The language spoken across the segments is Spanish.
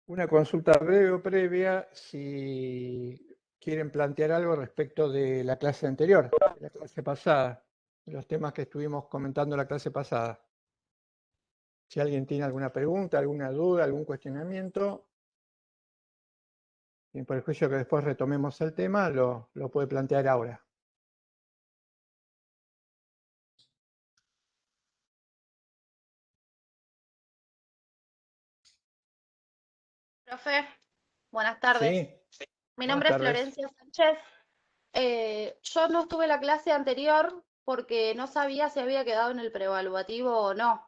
Una consulta breve o previa si quieren plantear algo respecto de la clase anterior, de la clase pasada, de los temas que estuvimos comentando la clase pasada. Si alguien tiene alguna pregunta, alguna duda, algún cuestionamiento, sin perjuicio que después retomemos el tema, lo puede plantear ahora. Profe, buenas tardes. Sí, Mi buenas nombre es tardes. Florencia Sánchez. Yo no estuve en la clase anterior porque no sabía si había quedado en el preevaluativo o no.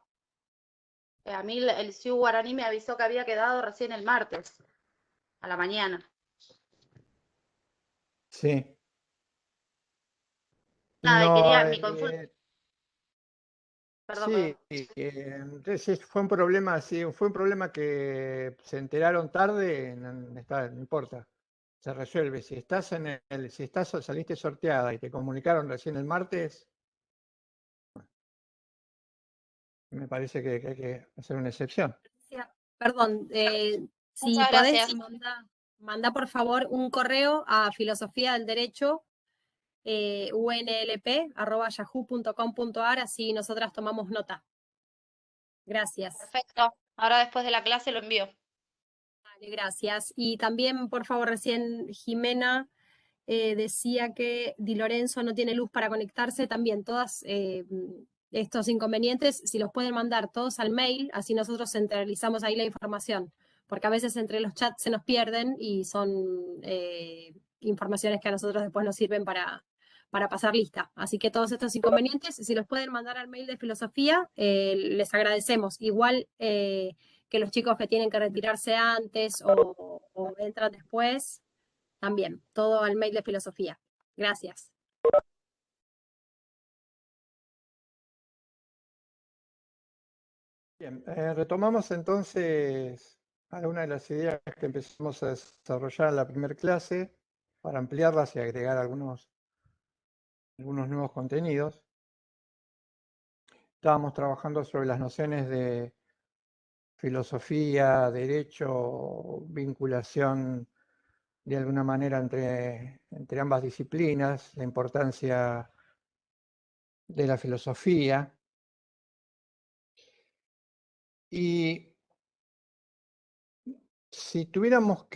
A mí el CIU Guaraní me avisó que había quedado recién el martes, a la mañana. Sí. Nada, y No, quería mi consulta. Perdón, perdón. sí, entonces fue un problema, sí, fue un problema que se enteraron tarde, no importa, se resuelve. Si estás saliste sorteada y te comunicaron recién el martes, me parece que hay que hacer una excepción. Perdón, si Muchas podés, gracias. manda por favor un correo a filosofía del derecho unlp@yahoo.com.ar, así nosotras tomamos nota. Gracias. Perfecto. Ahora después de la clase lo envío. Vale, gracias. Y también, por favor, recién Jimena decía que Di Lorenzo no tiene luz para conectarse. También todas estos inconvenientes, si los pueden mandar todos al mail, así nosotros centralizamos ahí la información, porque a veces entre los chats se nos pierden y son informaciones que a nosotros después nos sirven para pasar lista. Así que todos estos inconvenientes, si los pueden mandar al mail de filosofía, les agradecemos. Igual que los chicos que tienen que retirarse antes o entran después, también, todo al mail de filosofía. Gracias. Bien, retomamos entonces algunas de las ideas que empezamos a desarrollar en la primera clase para ampliarlas y agregar algunos nuevos contenidos. Estábamos trabajando sobre las nociones de filosofía, derecho, vinculación de alguna manera entre ambas disciplinas, la importancia de la filosofía. Y si tuviéramos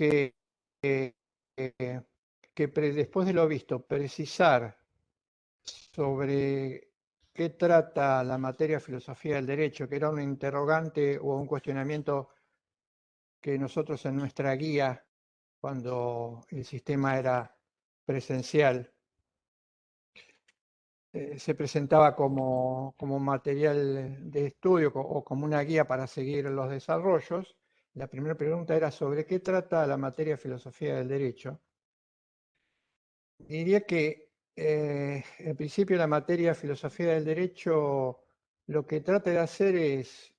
después de lo visto, precisar sobre qué trata la materia filosofía del derecho, que era un interrogante o un cuestionamiento que nosotros en nuestra guía, cuando el sistema era presencial, se presentaba como material de estudio o como una guía para seguir los desarrollos. La primera pregunta era sobre qué trata la materia filosofía del derecho. Diría que en principio la materia filosofía del derecho lo que trata de hacer es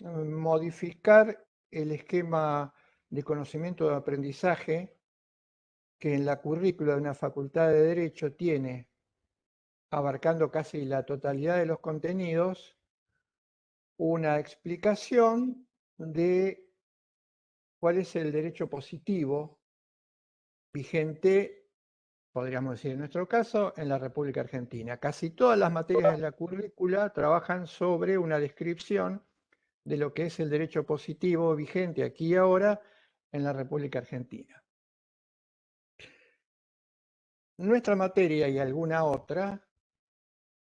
modificar el esquema de conocimiento de aprendizaje que en la currícula de una facultad de Derecho tiene, abarcando casi la totalidad de los contenidos, una explicación de cuál es el derecho positivo vigente, podríamos decir en nuestro caso, en la República Argentina. Casi todas las materias de la currícula trabajan sobre una descripción de lo que es el derecho positivo vigente aquí y ahora en la República Argentina. Nuestra materia y alguna otra,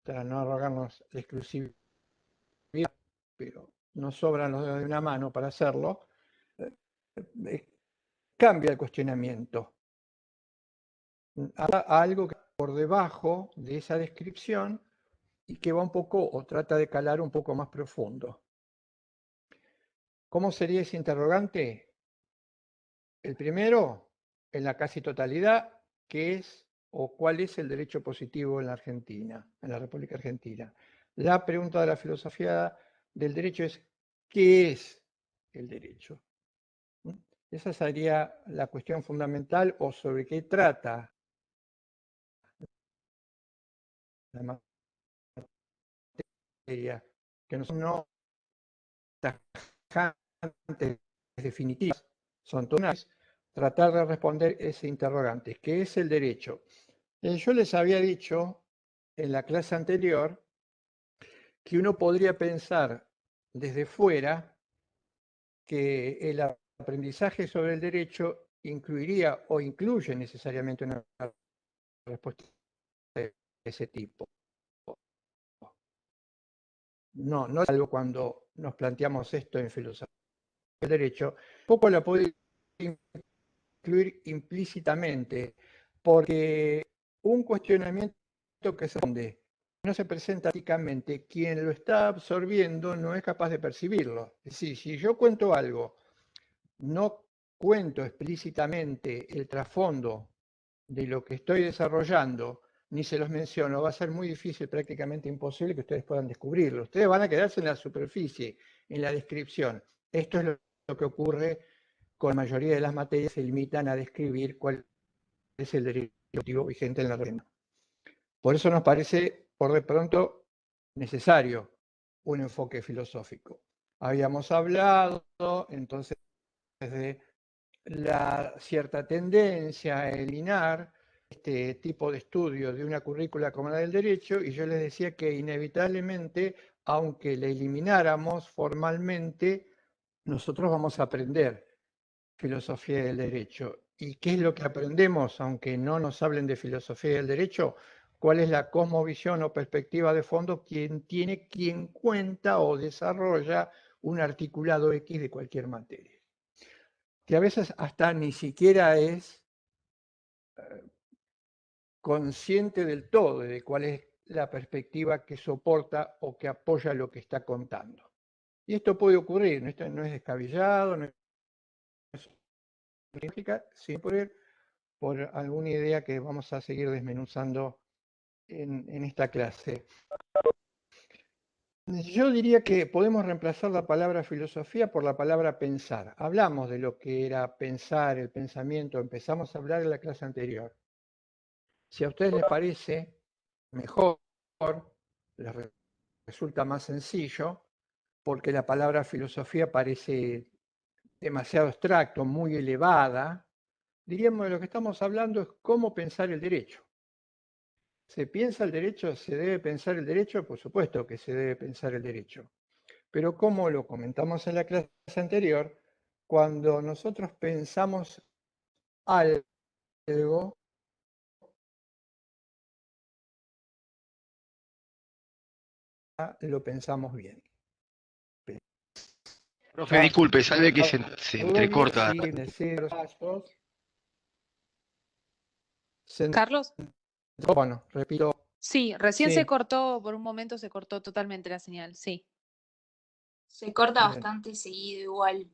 para no arrogarnos la exclusividad, pero nos sobran los dedos de una mano para hacerlo, cambia el cuestionamiento a algo que está por debajo de esa descripción y que va un poco o trata de calar un poco más profundo. ¿Cómo sería ese interrogante? El primero, en la casi totalidad, ¿qué es o cuál es el derecho positivo en la Argentina, en la República Argentina? La pregunta de la filosofía del derecho es, ¿qué es el derecho? Esa sería la cuestión fundamental o sobre qué trata la materia, que no son tajantes definitivas, son todas, tratar de responder ese interrogante, ¿qué es el derecho? Yo les había dicho en la clase anterior que uno podría pensar desde fuera que el aprendizaje sobre el derecho incluiría o incluye necesariamente una respuesta de ese tipo. No, no es algo cuando nos planteamos esto en filosofía del derecho, poco la puede incluir implícitamente, porque un cuestionamiento que se responde no se presenta prácticamente, quien lo está absorbiendo no es capaz de percibirlo. Es decir, si yo cuento algo, no cuento explícitamente el trasfondo de lo que estoy desarrollando, ni se los menciono, va a ser muy difícil, prácticamente imposible que ustedes puedan descubrirlo. Ustedes van a quedarse en la superficie, en la descripción. Esto es lo que ocurre con la mayoría de las materias, se limitan a describir cuál es el derecho vigente en la región. Por eso nos parece, por de pronto, necesario un enfoque filosófico. Habíamos hablado entonces de la cierta tendencia a eliminar este tipo de estudio de una currícula como la del derecho, y yo les decía que inevitablemente, aunque la elimináramos formalmente, nosotros vamos a aprender filosofía del derecho. ¿Y qué es lo que aprendemos, aunque no nos hablen de filosofía del derecho? ¿Cuál es la cosmovisión o perspectiva de fondo quien cuenta o desarrolla un articulado X de cualquier materia? Que a veces hasta ni siquiera es consciente del todo de cuál es la perspectiva que soporta o que apoya lo que está contando. Y esto puede ocurrir, esto no es descabellado, no es lógica, siempre por alguna idea que vamos a seguir desmenuzando en esta clase. Yo diría que podemos reemplazar la palabra filosofía por la palabra pensar. Hablamos de lo que era pensar, el pensamiento, empezamos a hablar en la clase anterior. Si a ustedes les parece mejor, les resulta más sencillo, porque la palabra filosofía parece demasiado abstracto, muy elevada, diríamos de lo que estamos hablando es cómo pensar el derecho. ¿Se piensa el derecho? ¿Se debe pensar el derecho? Por supuesto que se debe pensar el derecho. Pero como lo comentamos en la clase anterior, cuando nosotros pensamos algo, lo pensamos bien. Profe, disculpe, sabe que se entrecorta. Carlos, Bueno, repito. sí, recién Sí. se cortó, por un momento se cortó totalmente la señal, sí. Se corta Bien. bastante seguido igual.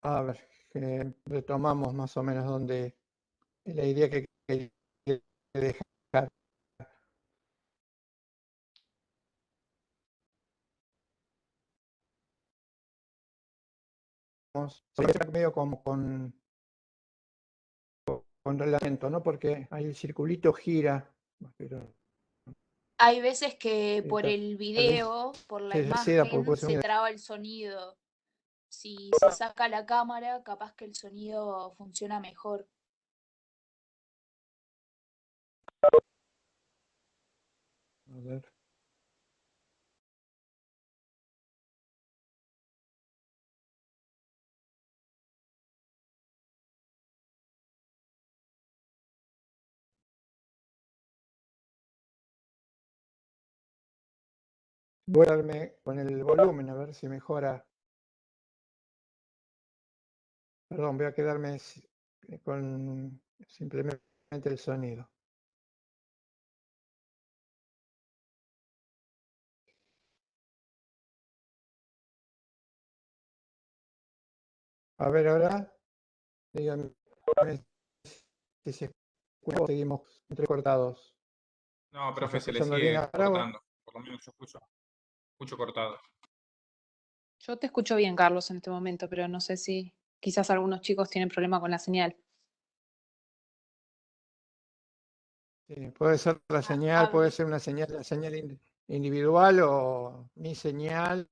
A ver, retomamos más o menos donde la idea que quería dejar. Medio como con reglamento, ¿no? Porque ahí el circulito gira, pero Hay veces que por tal el vez video, por la se desaceda porque imagen, puede ser se una- traba el sonido. Si se saca la cámara, capaz que el sonido funciona mejor. A ver. Voy a darme con el volumen a ver si mejora. Perdón, voy a quedarme con simplemente el sonido. A ver ahora, díganme si se escucha o seguimos entrecortados. No, ¿Se profe, está se le escuchando bien sigue ahora? cortando. Por lo menos yo escucho cortado. Yo te escucho bien, Carlos, en este momento, pero no sé si quizás algunos chicos tienen problema con la señal. Sí, puede ser la señal, puede ser una señal, la señal individual o mi señal.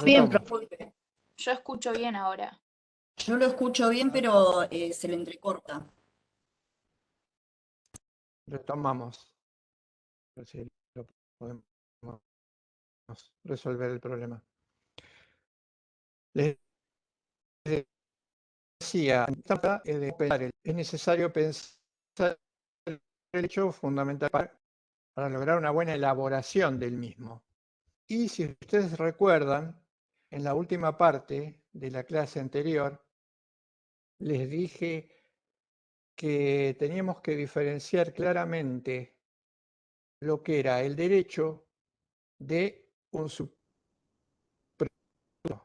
Bien, Retomo. profe. Yo escucho bien ahora. Yo lo escucho bien, pero se le entrecorta. Retomamos. A ver si lo podemos resolver el problema. Les decía, es necesario pensar el derecho fundamental para lograr una buena elaboración del mismo. Y si ustedes recuerdan, en la última parte de la clase anterior, les dije que teníamos que diferenciar claramente lo que era el derecho de un supuesto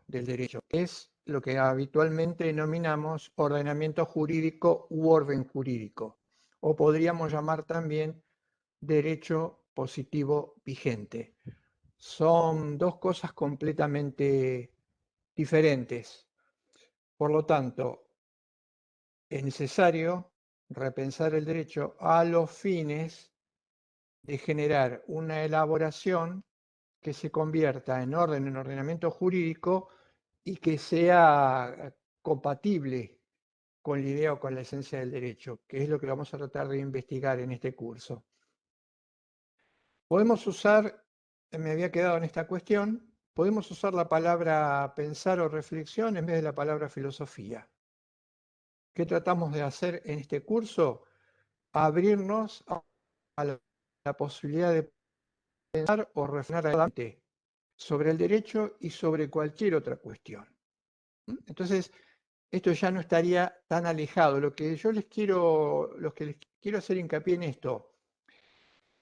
del derecho, que es lo que habitualmente denominamos ordenamiento jurídico u orden jurídico, o podríamos llamar también derecho positivo vigente. Son dos cosas completamente diferentes. Por lo tanto, es necesario repensar el derecho a los fines de generar una elaboración que se convierta en orden, en ordenamiento jurídico y que sea compatible con la idea o con la esencia del derecho, que es lo que vamos a tratar de investigar en este curso. Podemos usar, me había quedado en esta cuestión, podemos usar la palabra pensar o reflexión en vez de la palabra filosofía. ¿Qué tratamos de hacer en este curso? Abrirnos a la posibilidad de pensar o reflexionar adelante sobre el derecho y sobre cualquier otra cuestión. Entonces, esto ya no estaría tan alejado. Lo que les quiero hacer hincapié en esto,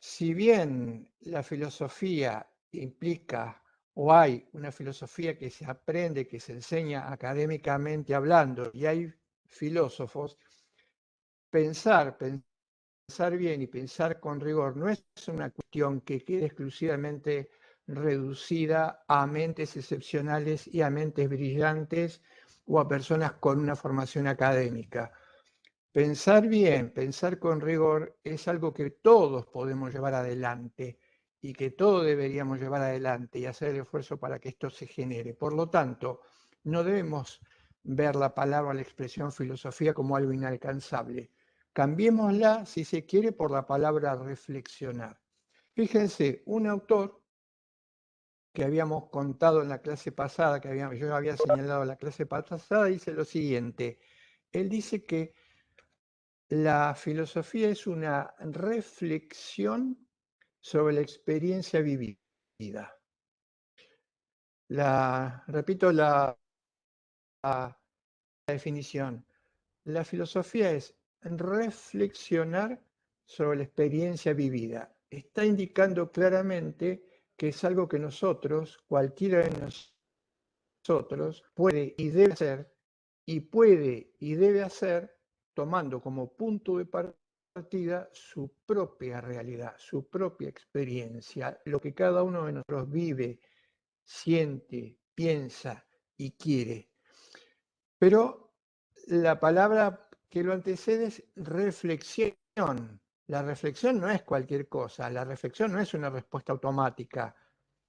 si bien la filosofía implica o hay una filosofía que se aprende, que se enseña académicamente hablando, y hay filósofos, pensar bien y pensar con rigor no es una cuestión que quede exclusivamente reducida a mentes excepcionales y a mentes brillantes o a personas con una formación académica. Pensar bien, pensar con rigor es algo que todos podemos llevar adelante y que todos deberíamos llevar adelante y hacer el esfuerzo para que esto se genere. Por lo tanto, no debemos ver la palabra, la expresión filosofía como algo inalcanzable. Cambiémosla, si se quiere, por la palabra reflexionar. Fíjense, un autor que habíamos contado en la clase pasada, yo había señalado en la clase pasada, dice lo siguiente. Él dice que la filosofía es una reflexión sobre la experiencia vivida. Repito la definición. La filosofía es reflexionar sobre la experiencia vivida. Está indicando claramente que es algo que nosotros, cualquiera de nosotros, puede y debe hacer tomando como punto de partida su propia realidad, su propia experiencia, lo que cada uno de nosotros vive, siente, piensa y quiere. Pero la palabra que lo antecede es reflexión. La reflexión no es cualquier cosa, la reflexión no es una respuesta automática,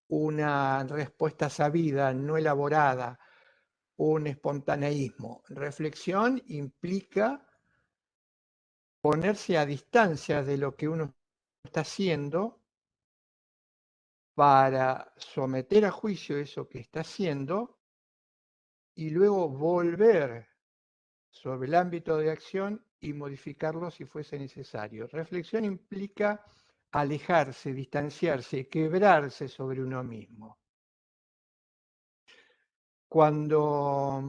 una respuesta sabida, no elaborada, un espontaneísmo. Reflexión implica ponerse a distancia de lo que uno está haciendo para someter a juicio eso que está haciendo y luego volver sobre el ámbito de acción y modificarlo si fuese necesario. Reflexión implica alejarse, distanciarse, quebrarse sobre uno mismo. Cuando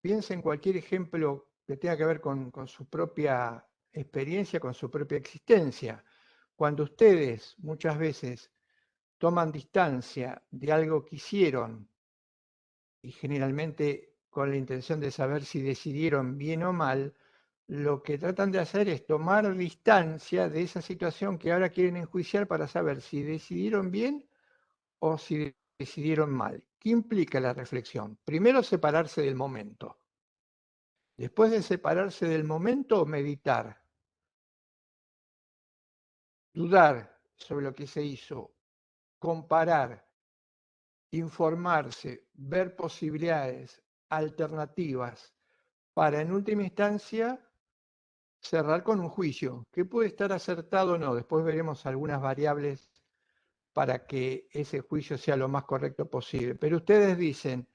piensa en cualquier ejemplo que tenga que ver con su propia experiencia, con su propia existencia, cuando ustedes muchas veces toman distancia de algo que hicieron y generalmente con la intención de saber si decidieron bien o mal, lo que tratan de hacer es tomar distancia de esa situación que ahora quieren enjuiciar para saber si decidieron bien o si decidieron mal. ¿Qué implica la reflexión? Primero, separarse del momento. Después de separarse del momento, meditar. Dudar sobre lo que se hizo. Comparar. informarse, ver posibilidades, alternativas, para en última instancia cerrar con un juicio, que puede estar acertado o no. Después veremos algunas variables para que ese juicio sea lo más correcto posible. Pero ustedes dicen,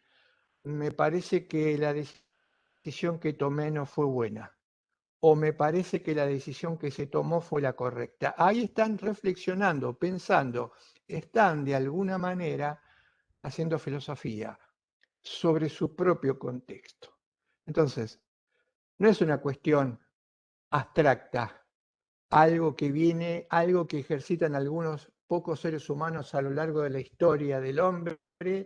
me parece que la decisión que tomé no fue buena, o me parece que la decisión que se tomó fue la correcta. Ahí están reflexionando, pensando, están de alguna manera haciendo filosofía sobre su propio contexto. Entonces, no es una cuestión abstracta, algo que viene, algo que ejercitan algunos pocos seres humanos a lo largo de la historia del hombre,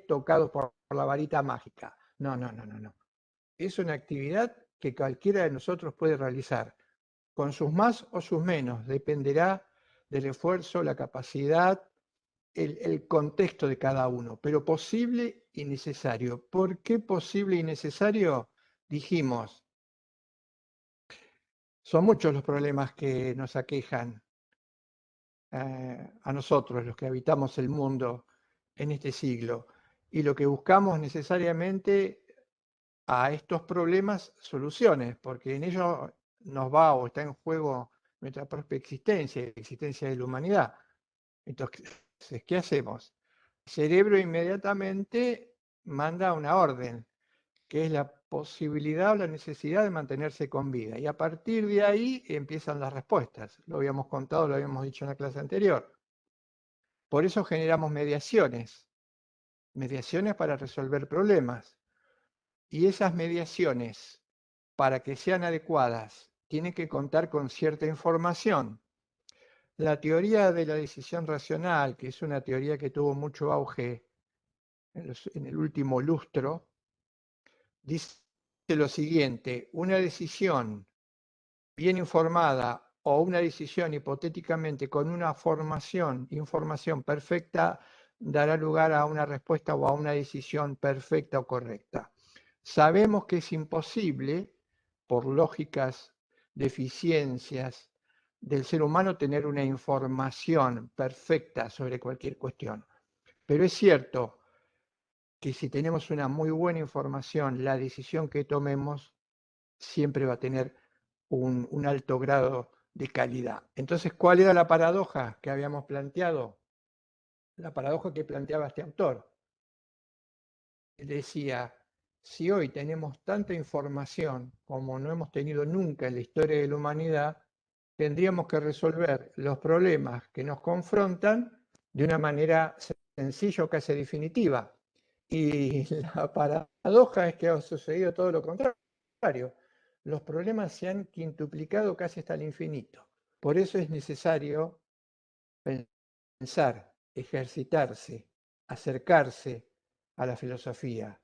tocados por la varita mágica. No, no, no, no, no. Es una actividad que cualquiera de nosotros puede realizar, con sus más o sus menos, dependerá del esfuerzo, la capacidad, el contexto de cada uno, pero posible y necesario. ¿Por qué posible y necesario? Dijimos, son muchos los problemas que nos aquejan a nosotros, los que habitamos el mundo en este siglo, y lo que buscamos necesariamente a estos problemas soluciones, porque en ello nos va o está en juego nuestra propia existencia, la existencia de la humanidad. Entonces, ¿qué hacemos? El cerebro inmediatamente manda una orden, que es la posibilidad o la necesidad de mantenerse con vida. Y a partir de ahí empiezan las respuestas. Lo habíamos contado, lo habíamos dicho en la clase anterior. Por eso generamos mediaciones para resolver problemas. Y esas mediaciones, para que sean adecuadas, tienen que contar con cierta información. La teoría de la decisión racional, que es una teoría que tuvo mucho auge en el último lustro, dice lo siguiente: una decisión bien informada o una decisión hipotéticamente con una información perfecta dará lugar a una respuesta o a una decisión perfecta o correcta. Sabemos que es imposible, por lógicas deficiencias del ser humano, tener una información perfecta sobre cualquier cuestión. Pero es cierto que si tenemos una muy buena información, la decisión que tomemos siempre va a tener un alto grado de calidad. Entonces, ¿cuál era la paradoja que habíamos planteado? La paradoja que planteaba este autor. Él decía, si hoy tenemos tanta información como no hemos tenido nunca en la historia de la humanidad, tendríamos que resolver los problemas que nos confrontan de una manera sencilla o casi definitiva. Y la paradoja es que ha sucedido todo lo contrario. Los problemas se han quintuplicado casi hasta el infinito. Por eso es necesario pensar, ejercitarse, acercarse a la filosofía,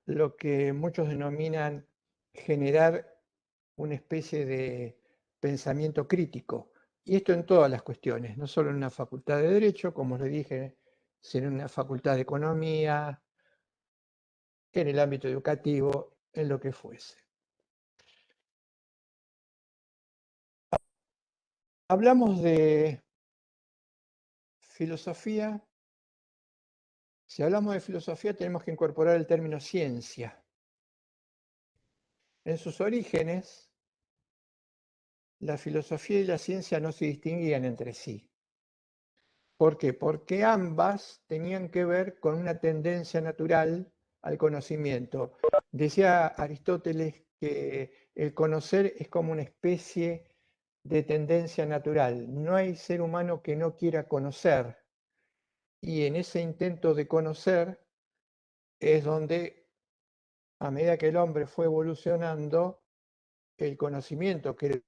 lo que muchos denominan generar una especie de pensamiento crítico. Y esto en todas las cuestiones, no solo en una facultad de Derecho, como les dije, sino en una facultad de Economía, en el ámbito educativo, en lo que fuese. Hablamos de filosofía. Si hablamos de filosofía, tenemos que incorporar el término ciencia. En sus orígenes, la filosofía y la ciencia no se distinguían entre sí. ¿Por qué? Porque ambas tenían que ver con una tendencia natural al conocimiento. Decía Aristóteles que el conocer es como una especie de tendencia natural. No hay ser humano que no quiera conocer. Y en ese intento de conocer es donde, a medida que el hombre fue evolucionando, el conocimiento, que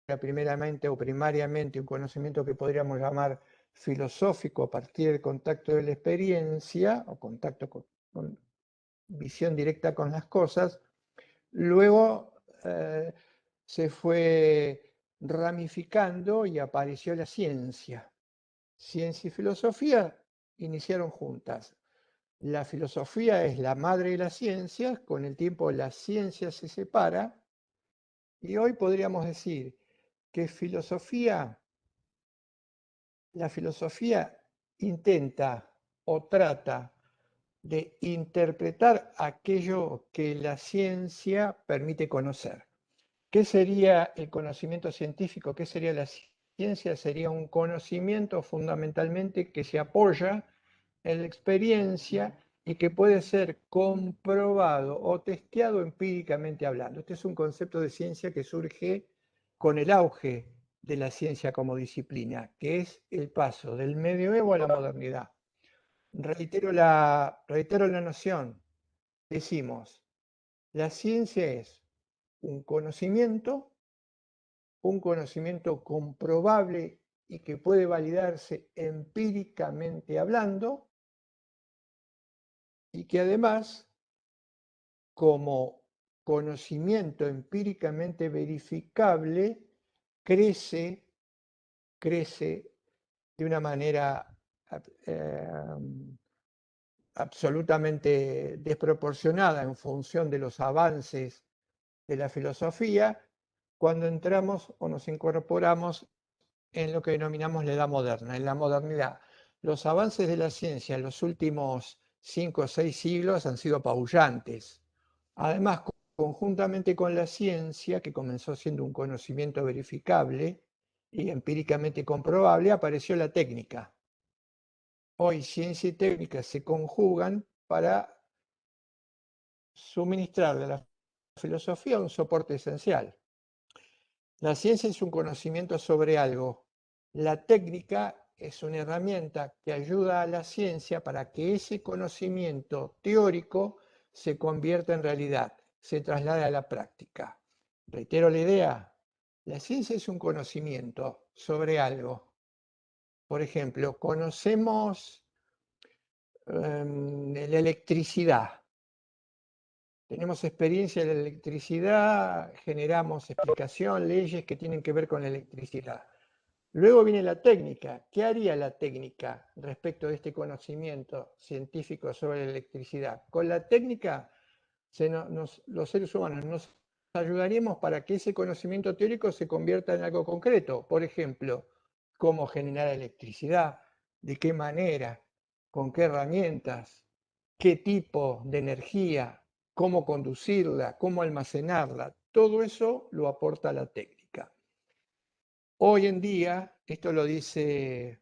era primeramente o primariamente un conocimiento que podríamos llamar filosófico a partir del contacto de la experiencia o contacto con visión directa con las cosas, luego se fue ramificando y apareció la ciencia. Ciencia y filosofía iniciaron juntas. La filosofía es la madre de las ciencias, con el tiempo la ciencia se separa y hoy podríamos decir que la filosofía intenta o trata de interpretar aquello que la ciencia permite conocer. ¿Qué sería el conocimiento científico? ¿Qué sería la ciencia? Sería un conocimiento fundamentalmente que se apoya en la experiencia y que puede ser comprobado o testeado empíricamente hablando. Este es un concepto de ciencia que surge con el auge de la ciencia como disciplina, que es el paso del medioevo a la modernidad. Reitero la noción. Decimos, la ciencia es un conocimiento comprobable y que puede validarse empíricamente hablando, y que además, como conocimiento empíricamente verificable, crece de una manera absolutamente desproporcionada en función de los avances de la filosofía, cuando entramos o nos incorporamos en lo que denominamos la edad moderna, en la modernidad. Los avances de la ciencia en los últimos 5 o 6 siglos han sido apabullantes. Además, conjuntamente con la ciencia, que comenzó siendo un conocimiento verificable y empíricamente comprobable, apareció la técnica. Hoy ciencia y técnica se conjugan para suministrarle a la filosofía un soporte esencial. La ciencia es un conocimiento sobre algo. La técnica es una herramienta que ayuda a la ciencia para que ese conocimiento teórico se convierta en realidad, se traslade a la práctica. Reitero la idea, la ciencia es un conocimiento sobre algo. Por ejemplo, conocemos la electricidad. Tenemos experiencia en la electricidad, generamos explicación, leyes que tienen que ver con la electricidad. Luego viene la técnica. ¿Qué haría la técnica respecto de este conocimiento científico sobre la electricidad? Con la técnica, los seres humanos nos ayudaríamos para que ese conocimiento teórico se convierta en algo concreto. Por ejemplo, cómo generar electricidad, de qué manera, con qué herramientas, qué tipo de energía, cómo conducirla, cómo almacenarla. Todo eso lo aporta la técnica. Hoy en día, esto lo dice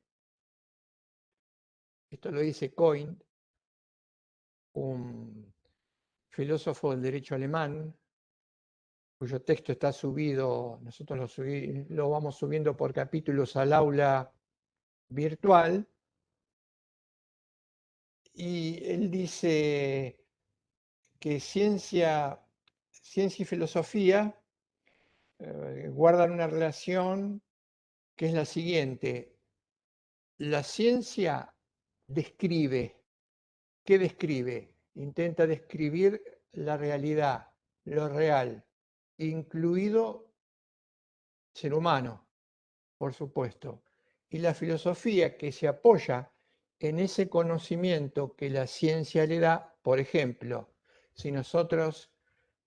Coin, un filósofo del derecho alemán, cuyo texto está subido, nosotros lo vamos subiendo por capítulos al aula virtual, y él dice que ciencia y filosofía guardan una relación que es la siguiente. La ciencia describe. ¿Qué describe? Intenta describir la realidad, lo real, incluido ser humano, por supuesto. Y la filosofía que se apoya en ese conocimiento que la ciencia le da, por ejemplo, si nosotros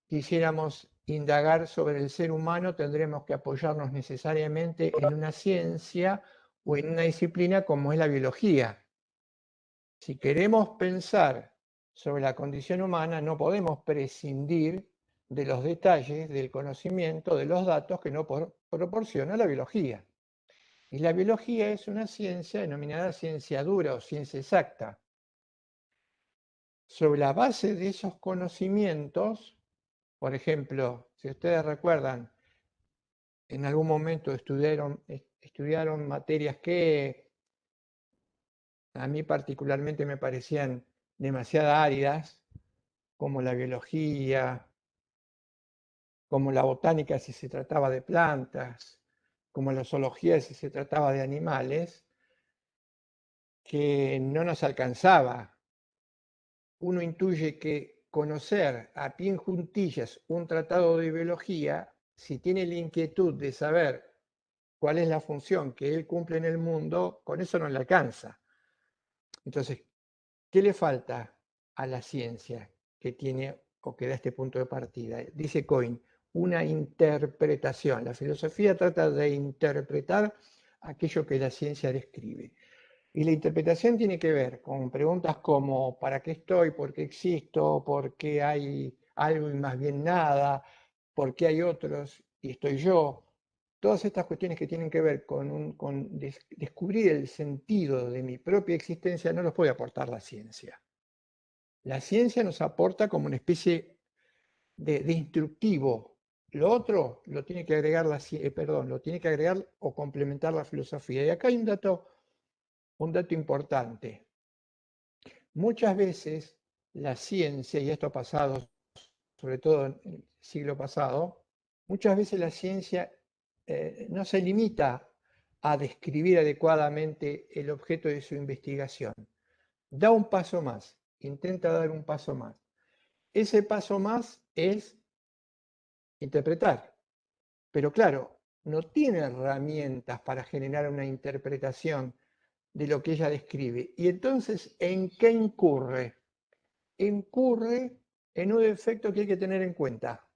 quisiéramos indagar sobre el ser humano, tendremos que apoyarnos necesariamente en una ciencia o en una disciplina como es la biología. Si queremos pensar sobre la condición humana, no podemos prescindir de los detalles, del conocimiento, de los datos que nos proporciona la biología. Y la biología es una ciencia denominada ciencia dura o ciencia exacta. Sobre la base de esos conocimientos, por ejemplo, si ustedes recuerdan, en algún momento estudiaron materias que a mí particularmente me parecían demasiado áridas, como la biología, como la botánica si se trataba de plantas, como la zoología si se trataba de animales, que no nos alcanzaba. Uno intuye que conocer a pie juntillas un tratado de biología, si tiene la inquietud de saber cuál es la función que él cumple en el mundo, con eso no le alcanza. Entonces, ¿qué le falta a la ciencia que tiene o que da este punto de partida? Dice Coin, una interpretación. La filosofía trata de interpretar aquello que la ciencia describe. Y la interpretación tiene que ver con preguntas como ¿para qué estoy? ¿Por qué existo? ¿Por qué hay algo y más bien nada? ¿Por qué hay otros y estoy yo? Todas estas cuestiones que tienen que ver con descubrir el sentido de mi propia existencia no los puede aportar la ciencia. La ciencia nos aporta como una especie de instructivo. Lo otro lo tiene que agregar lo tiene que agregar o complementar la filosofía. Y acá hay un dato importante. Muchas veces la ciencia, y esto ha pasado sobre todo en el siglo pasado, muchas veces la ciencia no se limita a describir adecuadamente el objeto de su investigación. Da un paso más, intenta dar un paso más. Ese paso más es interpretar. Pero claro, no tiene herramientas para generar una interpretación de lo que ella describe. Y entonces, ¿en qué incurre? Incurre en un efecto que hay que tener en cuenta.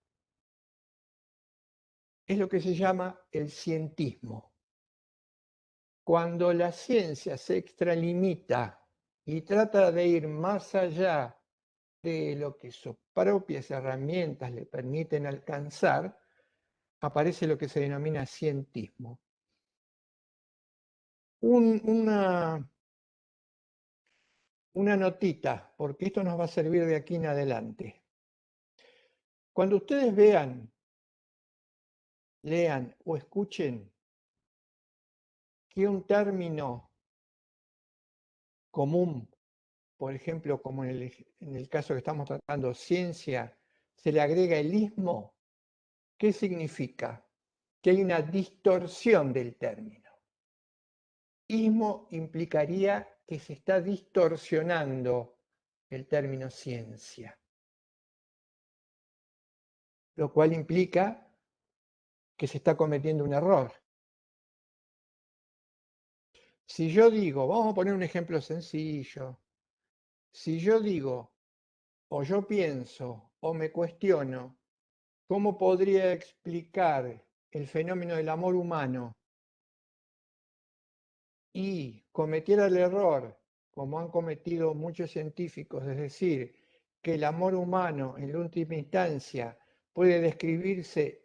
Es lo que se llama el cientismo. Cuando la ciencia se extralimita y trata de ir más allá de lo que sus propias herramientas le permiten alcanzar, aparece lo que se denomina cientismo. Una notita, porque esto nos va a servir de aquí en adelante. Cuando ustedes vean, lean o escuchen que un término común, por ejemplo, como en el caso que estamos tratando, ciencia, se le agrega el ismo, ¿qué significa? Que hay una distorsión del término. Ismo implicaría que se está distorsionando el término ciencia, lo cual implica que se está cometiendo un error. Si yo digo, vamos a poner un ejemplo sencillo, si yo digo, o yo pienso, o me cuestiono, ¿cómo podría explicar el fenómeno del amor humano? Y cometiera el error, como han cometido muchos científicos, es decir, que el amor humano en la última instancia puede describirse,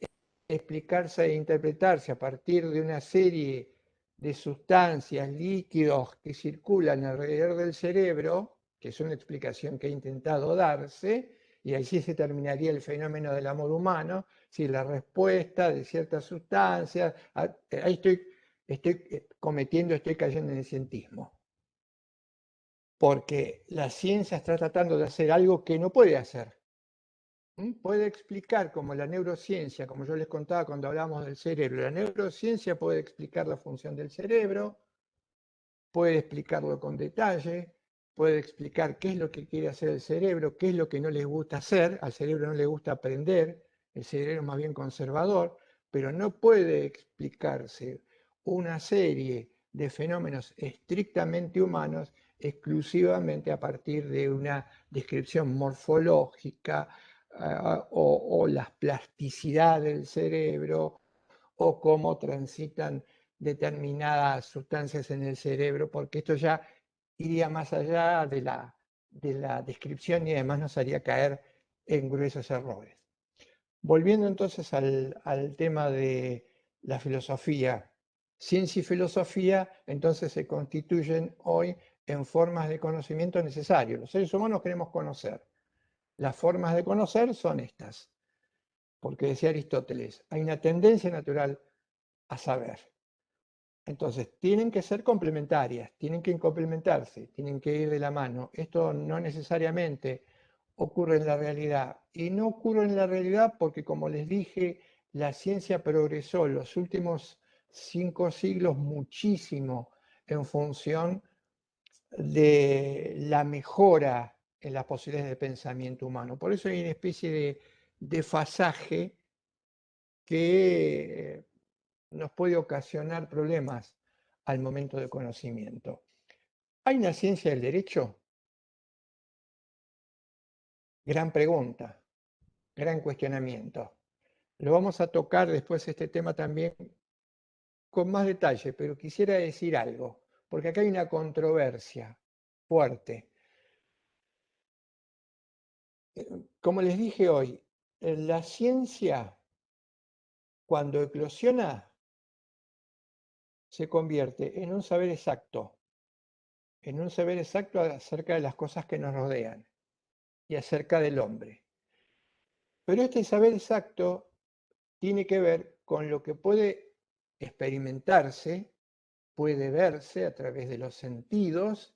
explicarse e interpretarse a partir de una serie de sustancias, líquidos que circulan alrededor del cerebro, que es una explicación que ha intentado darse, y así se terminaría el fenómeno del amor humano, si la respuesta de ciertas sustancias, ahí estoy cayendo en el cientismo. Porque la ciencia está tratando de hacer algo que no puede hacer. Puede explicar, como la neurociencia, como yo les contaba cuando hablamos del cerebro, la neurociencia puede explicar la función del cerebro, puede explicarlo con detalle, puede explicar qué es lo que quiere hacer el cerebro, qué es lo que no le gusta hacer, al cerebro no le gusta aprender, el cerebro es más bien conservador, pero no puede explicarse una serie de fenómenos estrictamente humanos exclusivamente a partir de una descripción morfológica o la plasticidad del cerebro o cómo transitan determinadas sustancias en el cerebro, porque esto ya iría más allá de la descripción y además nos haría caer en gruesos errores. Volviendo entonces al tema de la filosofía, ciencia y filosofía entonces se constituyen hoy en formas de conocimiento necesarios. Los seres humanos queremos conocer. Las formas de conocer son estas, porque decía Aristóteles, hay una tendencia natural a saber. Entonces, tienen que ser complementarias, tienen que complementarse, tienen que ir de la mano. Esto no necesariamente ocurre en la realidad. Y no ocurre en la realidad porque, como les dije, la ciencia progresó en los últimos 5 siglos muchísimo en función de la mejora en las posibilidades de pensamiento humano. Por eso hay una especie de desfasaje que nos puede ocasionar problemas al momento del conocimiento. ¿Hay una ciencia del derecho? Gran pregunta, gran cuestionamiento. Lo vamos a tocar después este tema también con más detalle, pero quisiera decir algo. porque acá hay una controversia fuerte. Como les dije hoy, la ciencia, cuando eclosiona, se convierte en un saber exacto acerca de las cosas que nos rodean y acerca del hombre. Pero este saber exacto tiene que ver con lo que puede experimentarse, puede verse a través de los sentidos,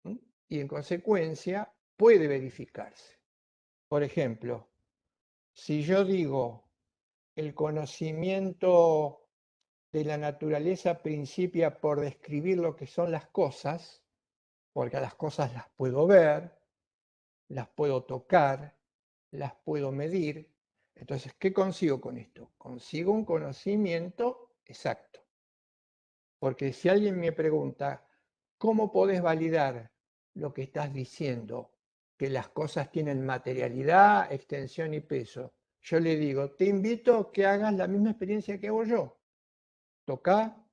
¿sí? Y en consecuencia puede verificarse. Por ejemplo, si yo digo el conocimiento de la naturaleza principia por describir lo que son las cosas, porque a las cosas las puedo ver, las puedo tocar, las puedo medir. Entonces, ¿qué consigo con esto? Consigo un conocimiento exacto. Porque si alguien me pregunta, ¿cómo podés validar lo que estás diciendo? Que las cosas tienen materialidad, extensión y peso. Yo le digo, te invito a que hagas la misma experiencia que hago yo. Toca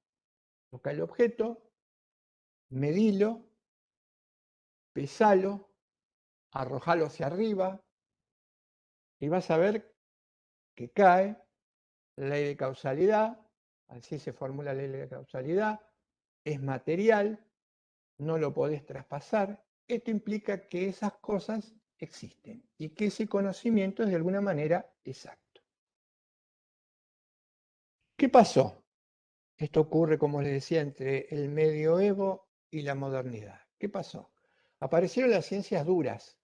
el objeto, medilo, pesalo, arrojalo hacia arriba y vas a ver que cae la ley de causalidad, así se formula la ley de causalidad, es material, no lo podés traspasar. Esto implica que esas cosas existen y que ese conocimiento es de alguna manera exacto. ¿Qué pasó? Esto ocurre, como les decía, entre el medioevo y la modernidad. ¿Qué pasó? Aparecieron las ciencias duras,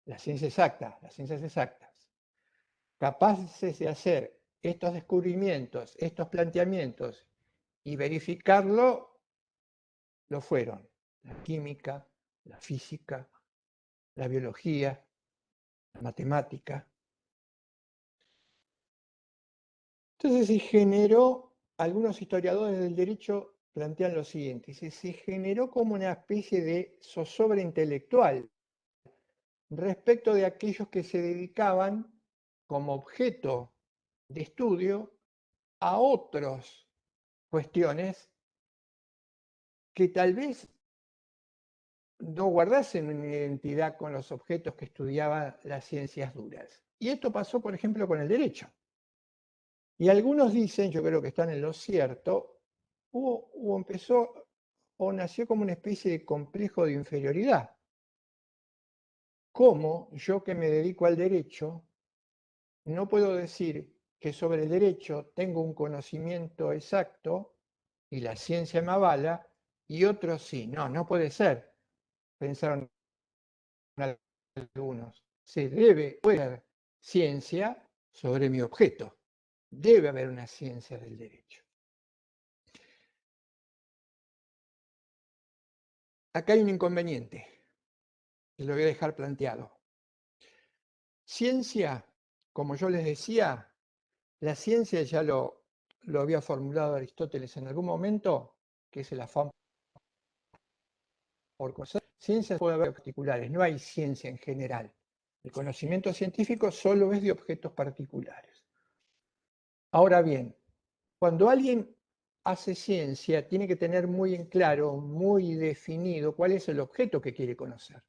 las ciencias exactas, capaces de hacer estos descubrimientos, estos planteamientos y verificarlo, lo fueron la química, la física, la biología, la matemática. Entonces se generó, algunos historiadores del derecho plantean lo siguiente, se generó como una especie de zozobra intelectual respecto de aquellos que se dedicaban como objeto de estudio a otras cuestiones que tal vez no guardasen una identidad con los objetos que estudiaban las ciencias duras. Y esto pasó, por ejemplo, con el derecho. Y algunos dicen, yo creo que están en lo cierto, empezó o nació como una especie de complejo de inferioridad. ¿Cómo yo que me dedico al derecho no puedo decir que sobre el derecho tengo un conocimiento exacto y la ciencia me avala y otros sí? No puede ser, pensaron algunos. Se debe haber ciencia sobre mi objeto. Debe haber una ciencia del derecho. Acá hay un inconveniente, que lo voy a dejar planteado. Ciencia, como yo les decía, la ciencia ya lo había formulado Aristóteles en algún momento, que es el afán por conocer. Ciencias puede haber particulares, no hay ciencia en general. El conocimiento científico solo es de objetos particulares. Ahora bien, cuando alguien hace ciencia, tiene que tener muy en claro, muy definido cuál es el objeto que quiere conocer.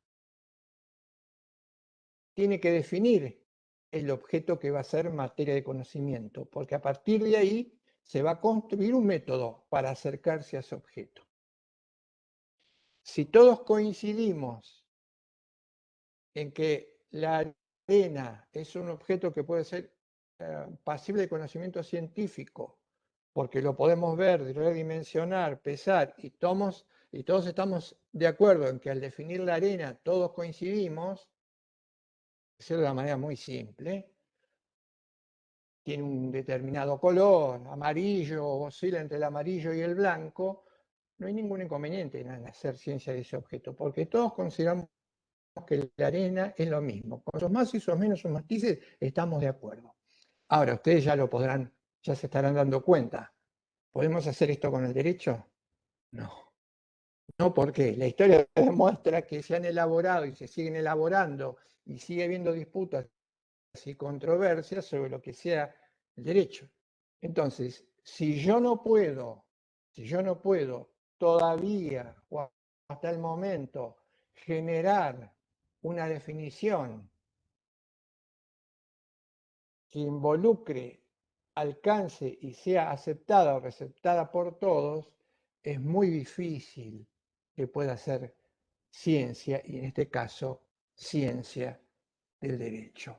Tiene que definir el objeto que va a ser materia de conocimiento, porque a partir de ahí se va a construir un método para acercarse a ese objeto. Si todos coincidimos en que la arena es un objeto que puede ser pasible de conocimiento científico, porque lo podemos ver, redimensionar, pesar, y todos estamos de acuerdo en que al definir la arena todos coincidimos, hacerlo de una manera muy simple, tiene un determinado color, amarillo, oscila entre el amarillo y el blanco, no hay ningún inconveniente en hacer ciencia de ese objeto, porque todos consideramos que la arena es lo mismo. Con sus más y sus menos, sus matices, estamos de acuerdo. Ahora, ustedes ya se estarán dando cuenta. ¿Podemos hacer esto con el derecho? No. No, porque la historia demuestra que se han elaborado y se siguen elaborando y sigue habiendo disputas y controversias sobre lo que sea el derecho. Entonces, si yo no puedo todavía o hasta el momento generar una definición que involucre, alcance y sea aceptada o receptada por todos, es muy difícil que pueda ser ciencia, y en este caso, ciencia del derecho.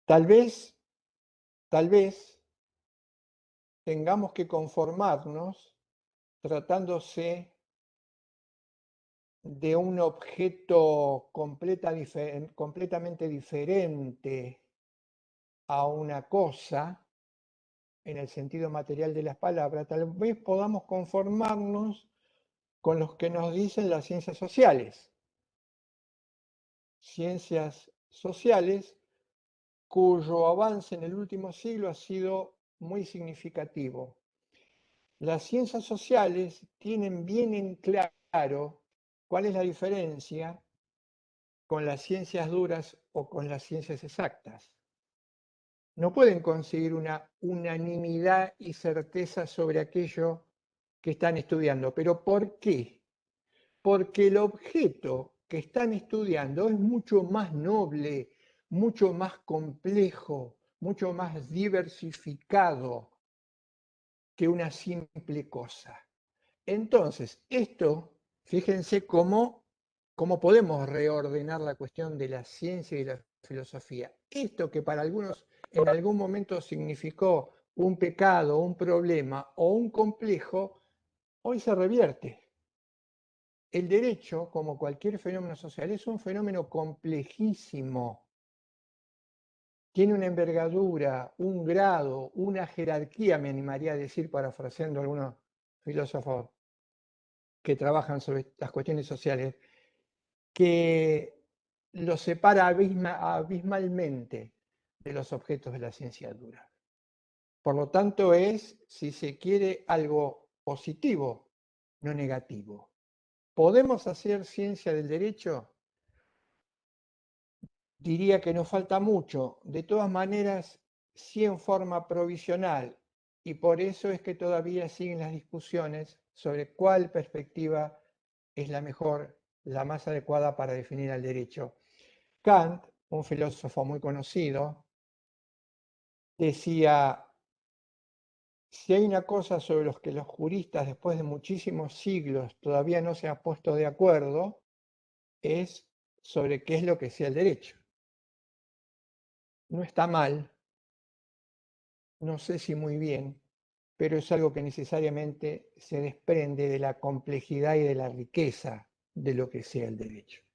Tal vez tengamos que conformarnos tratándose de un objeto completamente diferente a una cosa, en el sentido material de las palabras, tal vez podamos conformarnos con los que nos dicen las ciencias sociales. Ciencias sociales cuyo avance en el último siglo ha sido muy significativo. Las ciencias sociales tienen bien en claro cuál es la diferencia con las ciencias duras o con las ciencias exactas. No pueden conseguir una unanimidad y certeza sobre aquello que están estudiando. ¿Pero por qué? Porque el objeto que están estudiando es mucho más noble, mucho más complejo, mucho más diversificado que una simple cosa. Entonces, esto, fíjense cómo podemos reordenar la cuestión de la ciencia y la filosofía. Esto que para algunos en algún momento significó un pecado, un problema o un complejo, hoy se revierte. El derecho, como cualquier fenómeno social, es un fenómeno complejísimo. Tiene una envergadura, un grado, una jerarquía, me animaría a decir, parafraseando a algunos filósofos que trabajan sobre las cuestiones sociales, que lo separa abismalmente de los objetos de la ciencia dura. Por lo tanto, es, si se quiere, algo positivo, no negativo. ¿Podemos hacer ciencia del derecho? Diría que nos falta mucho. De todas maneras, sí en forma provisional. Y por eso es que todavía siguen las discusiones sobre cuál perspectiva es la mejor, la más adecuada para definir al derecho. Kant, un filósofo muy conocido, decía, si hay una cosa sobre los que los juristas después de muchísimos siglos todavía no se han puesto de acuerdo, es sobre qué es lo que sea el derecho. No está mal, no sé si muy bien, pero es algo que necesariamente se desprende de la complejidad y de la riqueza de lo que sea el derecho.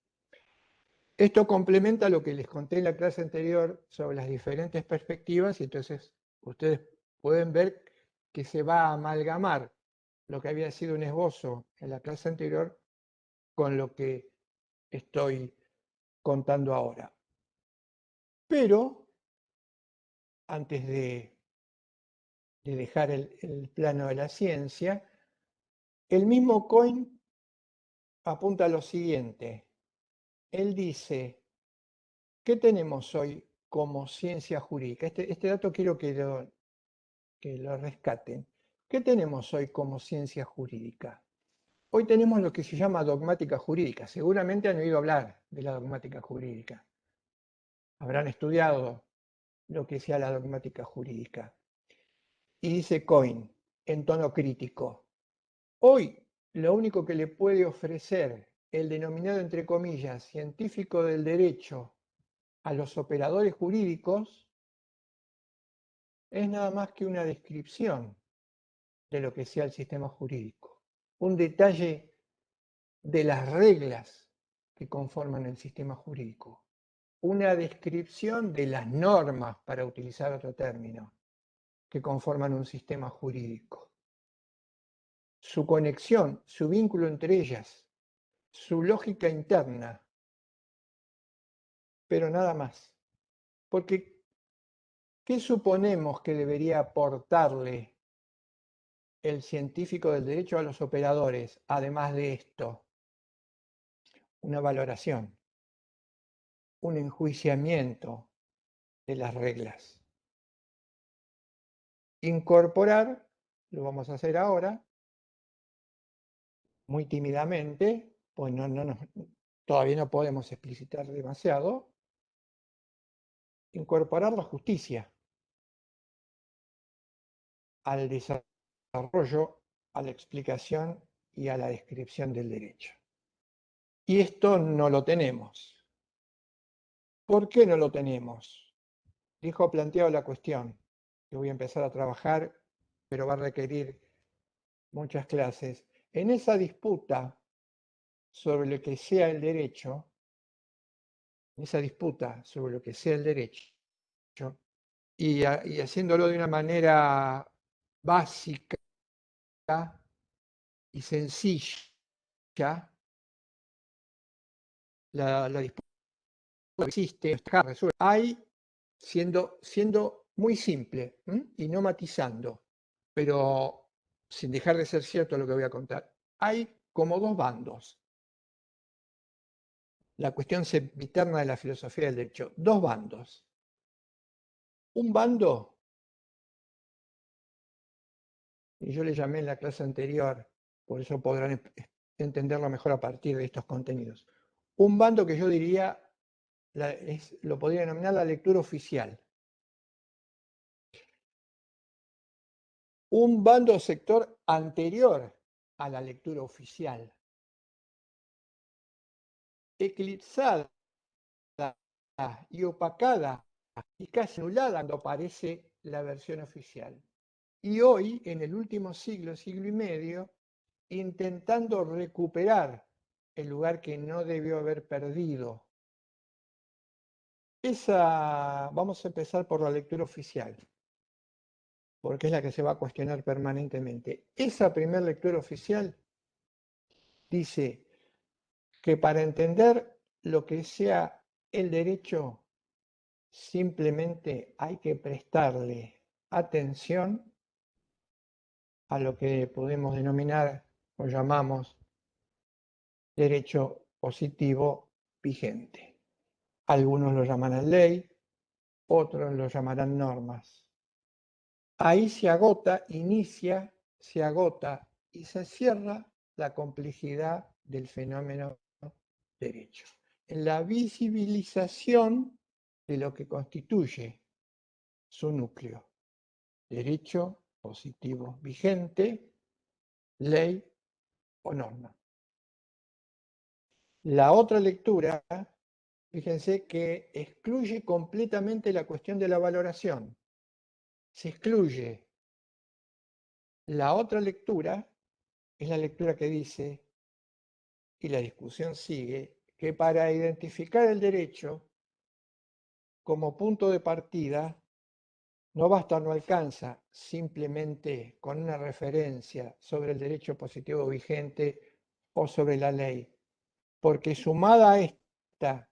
Esto complementa lo que les conté en la clase anterior sobre las diferentes perspectivas y entonces ustedes pueden ver que se va a amalgamar lo que había sido un esbozo en la clase anterior con lo que estoy contando ahora. Pero antes de dejar el plano de la ciencia, el mismo Cohen apunta a lo siguiente. Él dice, ¿qué tenemos hoy como ciencia jurídica? Este dato quiero que lo rescaten. ¿Qué tenemos hoy como ciencia jurídica? Hoy tenemos lo que se llama dogmática jurídica. Seguramente han oído hablar de la dogmática jurídica. Habrán estudiado lo que sea la dogmática jurídica. Y dice Cohen, en tono crítico, hoy lo único que le puede ofrecer el denominado, entre comillas, científico del derecho a los operadores jurídicos es nada más que una descripción de lo que sea el sistema jurídico, un detalle de las reglas que conforman el sistema jurídico, una descripción de las normas, para utilizar otro término, que conforman un sistema jurídico. Su conexión, su vínculo entre ellas, su lógica interna, pero nada más. Porque, ¿qué suponemos que debería aportarle el científico del derecho a los operadores, además de esto? Una valoración, un enjuiciamiento de las reglas. Incorporar lo vamos a hacer ahora, muy tímidamente, pues todavía no podemos explicitar demasiado, incorporar la justicia al desarrollo, a la explicación y a la descripción del derecho. Y esto no lo tenemos. ¿Por qué no lo tenemos? Dijo planteado la cuestión, que voy a empezar a trabajar, pero va a requerir muchas clases. En esa disputa sobre lo que sea el derecho, y haciéndolo de una manera básica y sencilla, la disputa existe, está resuelta. Hay, siendo muy simple y no matizando, pero sin dejar de ser cierto lo que voy a contar, hay como dos bandos. La cuestión sempiterna de la filosofía del derecho. Dos bandos. Un bando, y yo le llamé en la clase anterior, por eso podrán entenderlo mejor a partir de estos contenidos. Un bando que yo diría, lo podría denominar la lectura oficial. Un bando o sector anterior a la lectura oficial, eclipsada y opacada y casi anulada cuando aparece la versión oficial. Y hoy, en el último siglo, siglo y medio, intentando recuperar el lugar que no debió haber perdido. Vamos a empezar por la lectura oficial, porque es la que se va a cuestionar permanentemente. Esa primera lectura oficial dice que para entender lo que sea el derecho, simplemente hay que prestarle atención a lo que podemos denominar o llamamos derecho positivo vigente. Algunos lo llamarán ley, otros lo llamarán normas. Ahí se agota, se agota y se cierra la complejidad del fenómeno derecho. En la visibilización de lo que constituye su núcleo. Derecho positivo vigente, ley o norma. La otra lectura, fíjense que excluye completamente la cuestión de la valoración. Se excluye. La otra lectura es la lectura que dice, y la discusión sigue, que para identificar el derecho como punto de partida, no basta, no alcanza simplemente con una referencia sobre el derecho positivo vigente o sobre la ley, porque sumada a esta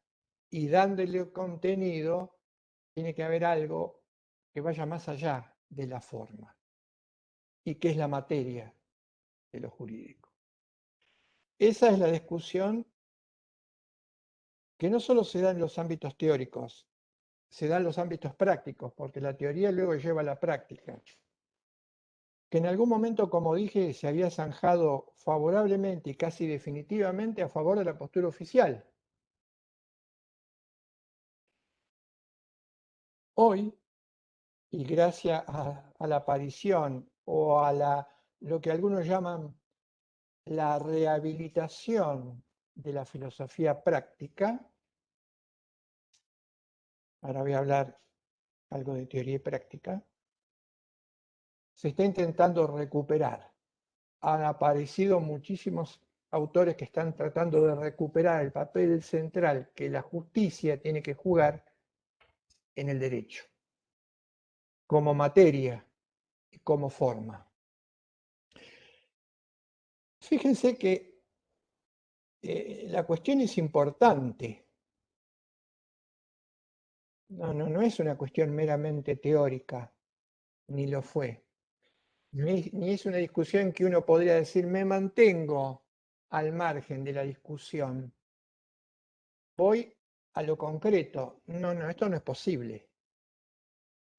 y dándole contenido, tiene que haber algo que vaya más allá de la forma y que es la materia de lo jurídico. Esa es la discusión que no solo se da en los ámbitos teóricos, se da en los ámbitos prácticos, porque la teoría luego lleva a la práctica. Que en algún momento, como dije, se había zanjado favorablemente y casi definitivamente a favor de la postura oficial. Hoy, y gracias a la aparición o a lo que algunos llaman la rehabilitación de la filosofía práctica, ahora voy a hablar algo de teoría y práctica, se está intentando recuperar. Han aparecido muchísimos autores que están tratando de recuperar el papel central que la justicia tiene que jugar en el derecho, como materia y como forma. Fíjense que la cuestión es importante. No es una cuestión meramente teórica, ni lo fue. Ni es una discusión que uno podría decir, me mantengo al margen de la discusión. Voy a lo concreto. No, esto no es posible.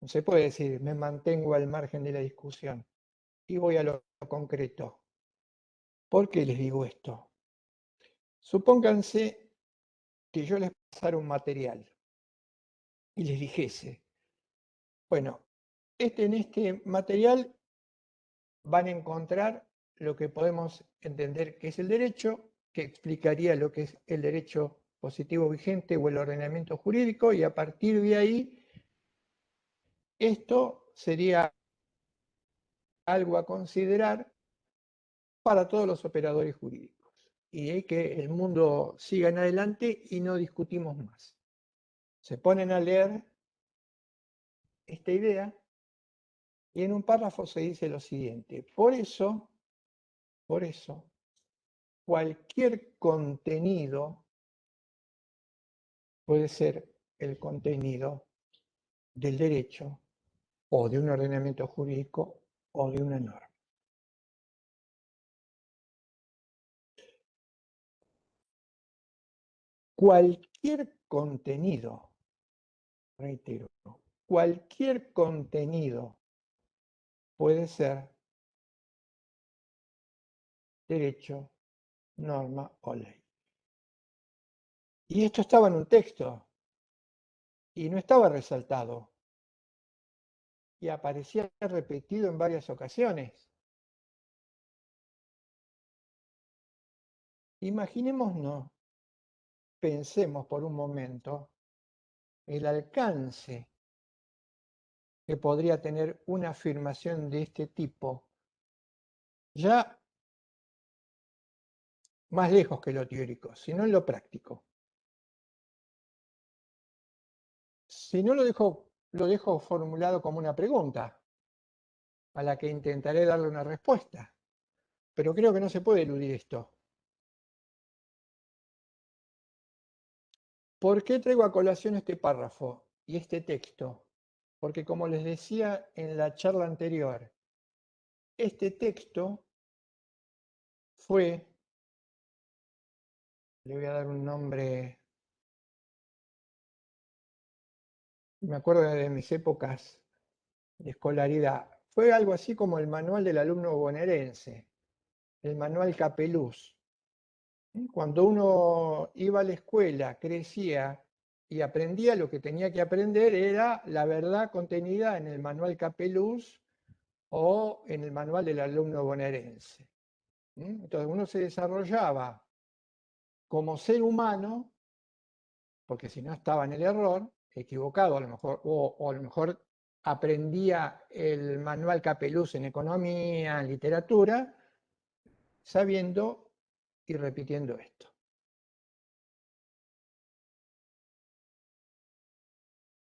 No se puede decir, me mantengo al margen de la discusión. Y voy a lo concreto. ¿Por qué les digo esto? Supónganse que yo les pasara un material y les dijese, bueno, en este material van a encontrar lo que podemos entender que es el derecho, que explicaría lo que es el derecho positivo vigente o el ordenamiento jurídico, y a partir de ahí, esto sería algo a considerar para todos los operadores jurídicos. Y hay que el mundo siga en adelante y no discutimos más. Se ponen a leer esta idea y en un párrafo se dice lo siguiente: por eso, cualquier contenido puede ser el contenido del derecho o de un ordenamiento jurídico o de una norma. Cualquier contenido, reitero, cualquier contenido puede ser derecho, norma o ley. Y esto estaba en un texto y no estaba resaltado y aparecía repetido en varias ocasiones. Imaginémonos, pensemos por un momento el alcance que podría tener una afirmación de este tipo, ya más lejos que lo teórico, sino en lo práctico. Si no lo dejo formulado como una pregunta, a la que intentaré darle una respuesta, pero creo que no se puede eludir esto. ¿Por qué traigo a colación este párrafo y este texto? Porque, como les decía en la charla anterior, este texto fue, le voy a dar un nombre, me acuerdo de mis épocas de escolaridad, fue algo así como el manual del alumno bonaerense, el manual Capeluz. Cuando uno iba a la escuela, crecía y aprendía, lo que tenía que aprender era la verdad contenida en el manual Capeluz o en el manual del alumno bonaerense. Entonces uno se desarrollaba como ser humano, porque si no estaba en el error, equivocado a lo mejor, o a lo mejor aprendía el manual Capeluz en economía, en literatura, sabiendo y repitiendo esto.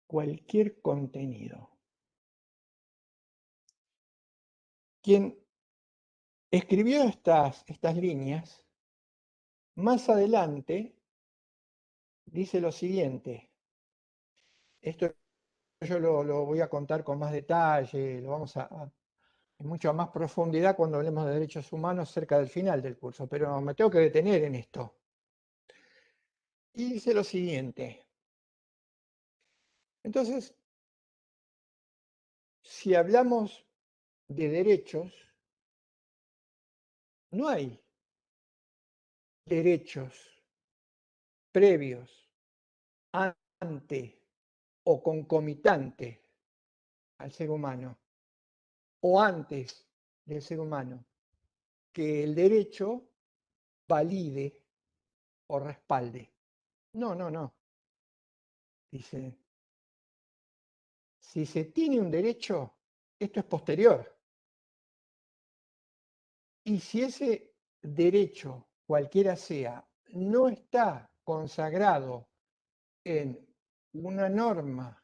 Cualquier contenido. Quien escribió estas líneas, más adelante dice lo siguiente. Esto yo lo voy a contar con más detalle, lo vamos en mucha más profundidad cuando hablemos de derechos humanos cerca del final del curso, pero me tengo que detener en esto. Y dice lo siguiente. Entonces, si hablamos de derechos, no hay derechos previos, ante o concomitante al ser humano, o antes del ser humano, que el derecho valide o respalde. No, no, no. Dice, si se tiene un derecho, esto es posterior. Y si ese derecho, cualquiera sea, no está consagrado en una norma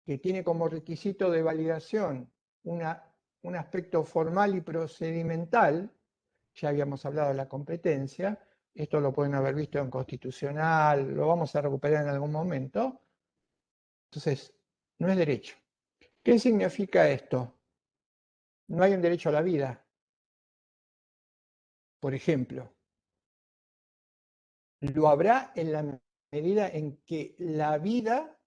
que tiene como requisito de validación un aspecto formal y procedimental, ya habíamos hablado de la competencia, esto lo pueden haber visto en Constitucional, lo vamos a recuperar en algún momento. Entonces, no es derecho. ¿Qué significa esto? No hay un derecho a la vida, por ejemplo. Lo habrá en la medida en que la vida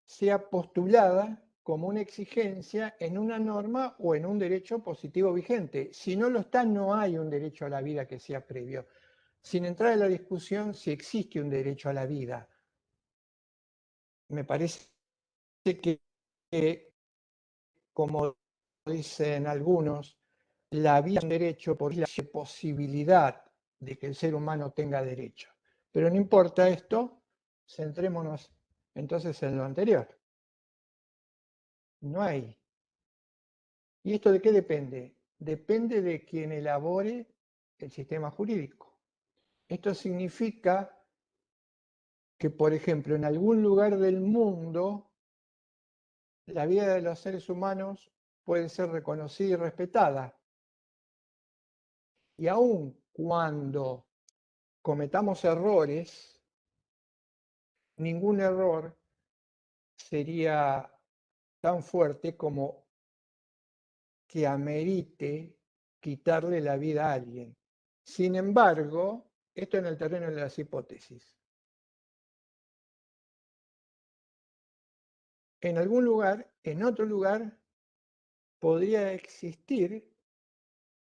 sea postulada como una exigencia en una norma o en un derecho positivo vigente. Si no lo está, no hay un derecho a la vida que sea previo. Sin entrar en la discusión si existe un derecho a la vida. Me parece que, como dicen algunos, la vida es un derecho por la posibilidad de que el ser humano tenga derecho. Pero no importa esto, centrémonos entonces en lo anterior. No hay. ¿Y esto de qué depende? Depende de quien elabore el sistema jurídico. Esto significa que, por ejemplo, en algún lugar del mundo, la vida de los seres humanos puede ser reconocida y respetada. Y aun cuando cometamos errores, ningún error sería tan fuerte como que amerite quitarle la vida a alguien. Sin embargo, esto en el terreno de las hipótesis. En algún lugar, en otro lugar, podría existir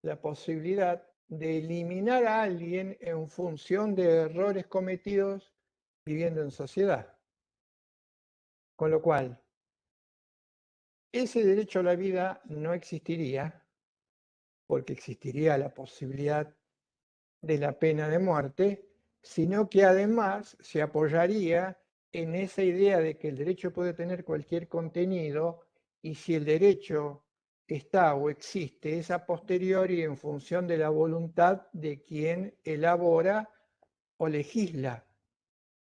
la posibilidad de eliminar a alguien en función de errores cometidos viviendo en sociedad. Con lo cual, ese derecho a la vida no existiría, porque existiría la posibilidad de la pena de muerte, sino que además se apoyaría en esa idea de que el derecho puede tener cualquier contenido y si el derecho está o existe es a posteriori en función de la voluntad de quien elabora o legisla,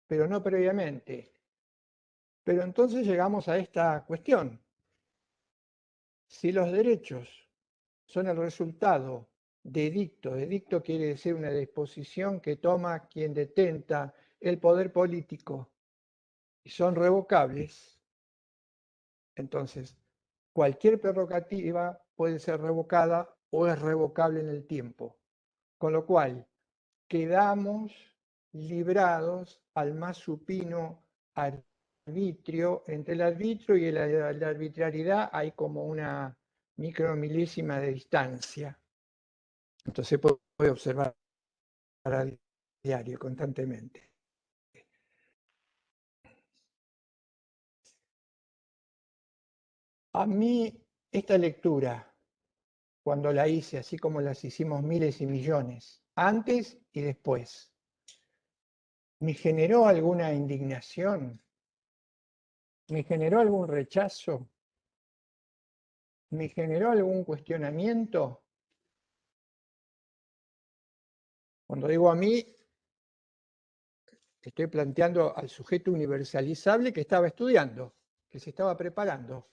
pero no previamente. Pero entonces llegamos a esta cuestión. Si los derechos son el resultado de edicto quiere decir una disposición que toma quien detenta el poder político y son revocables, entonces cualquier prerrogativa puede ser revocada o es revocable en el tiempo. Con lo cual, quedamos librados al más supino arbitrio. Entre el arbitrio y la arbitrariedad hay como una micromilésima de distancia. Entonces puede observar a diario, constantemente. A mí esta lectura, cuando la hice, así como las hicimos miles y millones, antes y después, me generó alguna indignación, me generó algún rechazo, me generó algún cuestionamiento. Cuando digo a mí, estoy planteando al sujeto universalizable que estaba estudiando, que se estaba preparando.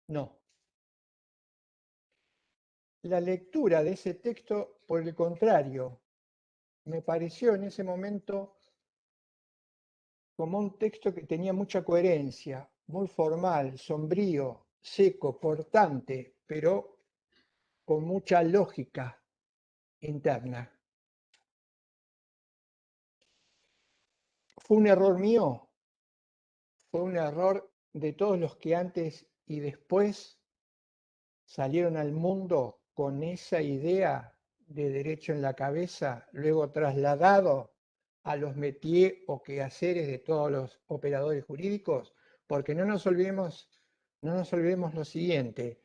No. La lectura de ese texto, por el contrario, me pareció en ese momento como un texto que tenía mucha coherencia, muy formal, sombrío, seco, cortante, pero con mucha lógica interna. ¿Fue un error mío? ¿Fue un error de todos los que antes y después salieron al mundo con esa idea de derecho en la cabeza, luego trasladado a los métiers o quehaceres de todos los operadores jurídicos? Porque no nos olvidemos lo siguiente.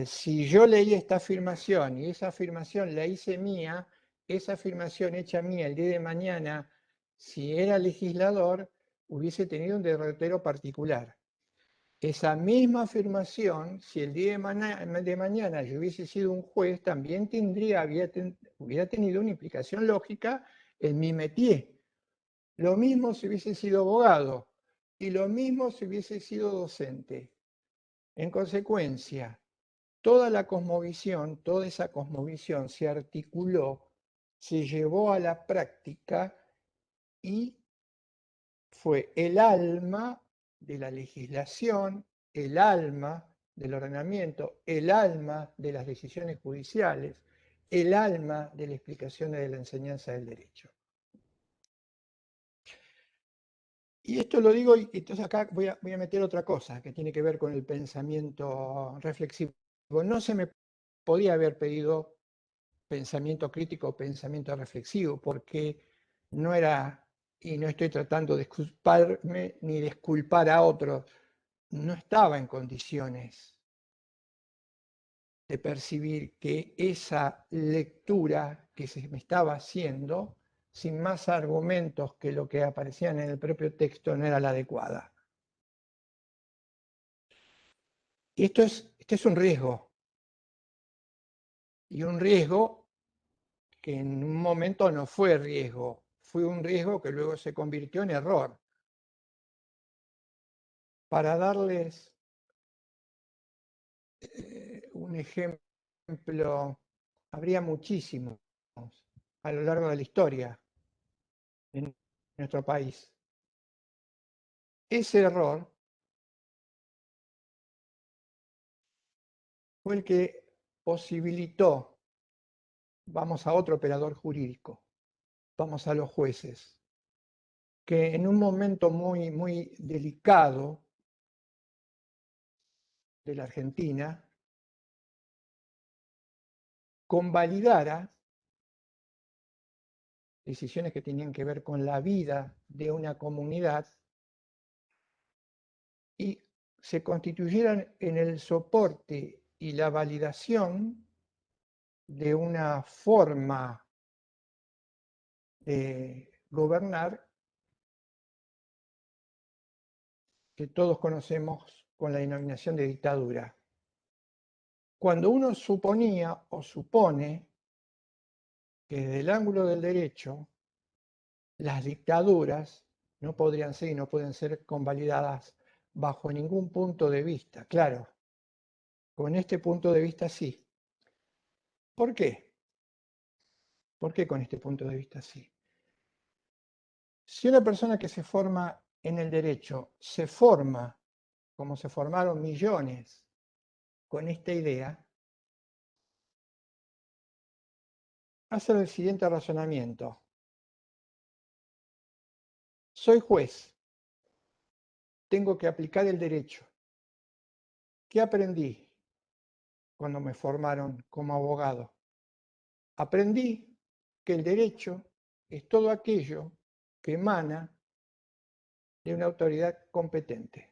Si yo leí esta afirmación y esa afirmación la hice mía, esa afirmación hecha mía el día de mañana, si era legislador, hubiese tenido un derrotero particular. Esa misma afirmación, si el día de mañana yo hubiese sido un juez, también hubiera tenido una implicación lógica en mi métier. Lo mismo si hubiese sido abogado y lo mismo si hubiese sido docente. En consecuencia, toda esa cosmovisión se articuló, se llevó a la práctica y fue el alma de la legislación, el alma del ordenamiento, el alma de las decisiones judiciales, el alma de la explicación de la enseñanza del derecho. Y esto lo digo, y entonces acá voy a meter otra cosa que tiene que ver con el pensamiento reflexivo. No se me podía haber pedido pensamiento crítico o pensamiento reflexivo, porque no era, y no estoy tratando de disculparme ni disculpar a otros, no estaba en condiciones de percibir que esa lectura que se me estaba haciendo, sin más argumentos que lo que aparecían en el propio texto, no era la adecuada. Y este es un riesgo. Y un riesgo que en un momento no fue riesgo, fue un riesgo que luego se convirtió en error. Para darles un ejemplo, habría muchísimos a lo largo de la historia en nuestro país. Ese error fue el que posibilitó, vamos a otro operador jurídico, vamos a los jueces, que en un momento muy, muy delicado de la Argentina, convalidara decisiones que tenían que ver con la vida de una comunidad y se constituyeran en el soporte y la validación de una forma de gobernar que todos conocemos con la denominación de dictadura. Cuando uno suponía o supone que desde el ángulo del derecho las dictaduras no podrían ser y no pueden ser convalidadas bajo ningún punto de vista. Claro, con este punto de vista sí. ¿Por qué? ¿Por qué con este punto de vista sí? Si una persona que se forma en el derecho se forma como se formaron millones con esta idea, hace el siguiente razonamiento. Soy juez, tengo que aplicar el derecho. ¿Qué aprendí cuando me formaron como abogado? Aprendí que el derecho es todo aquello que emana de una autoridad competente.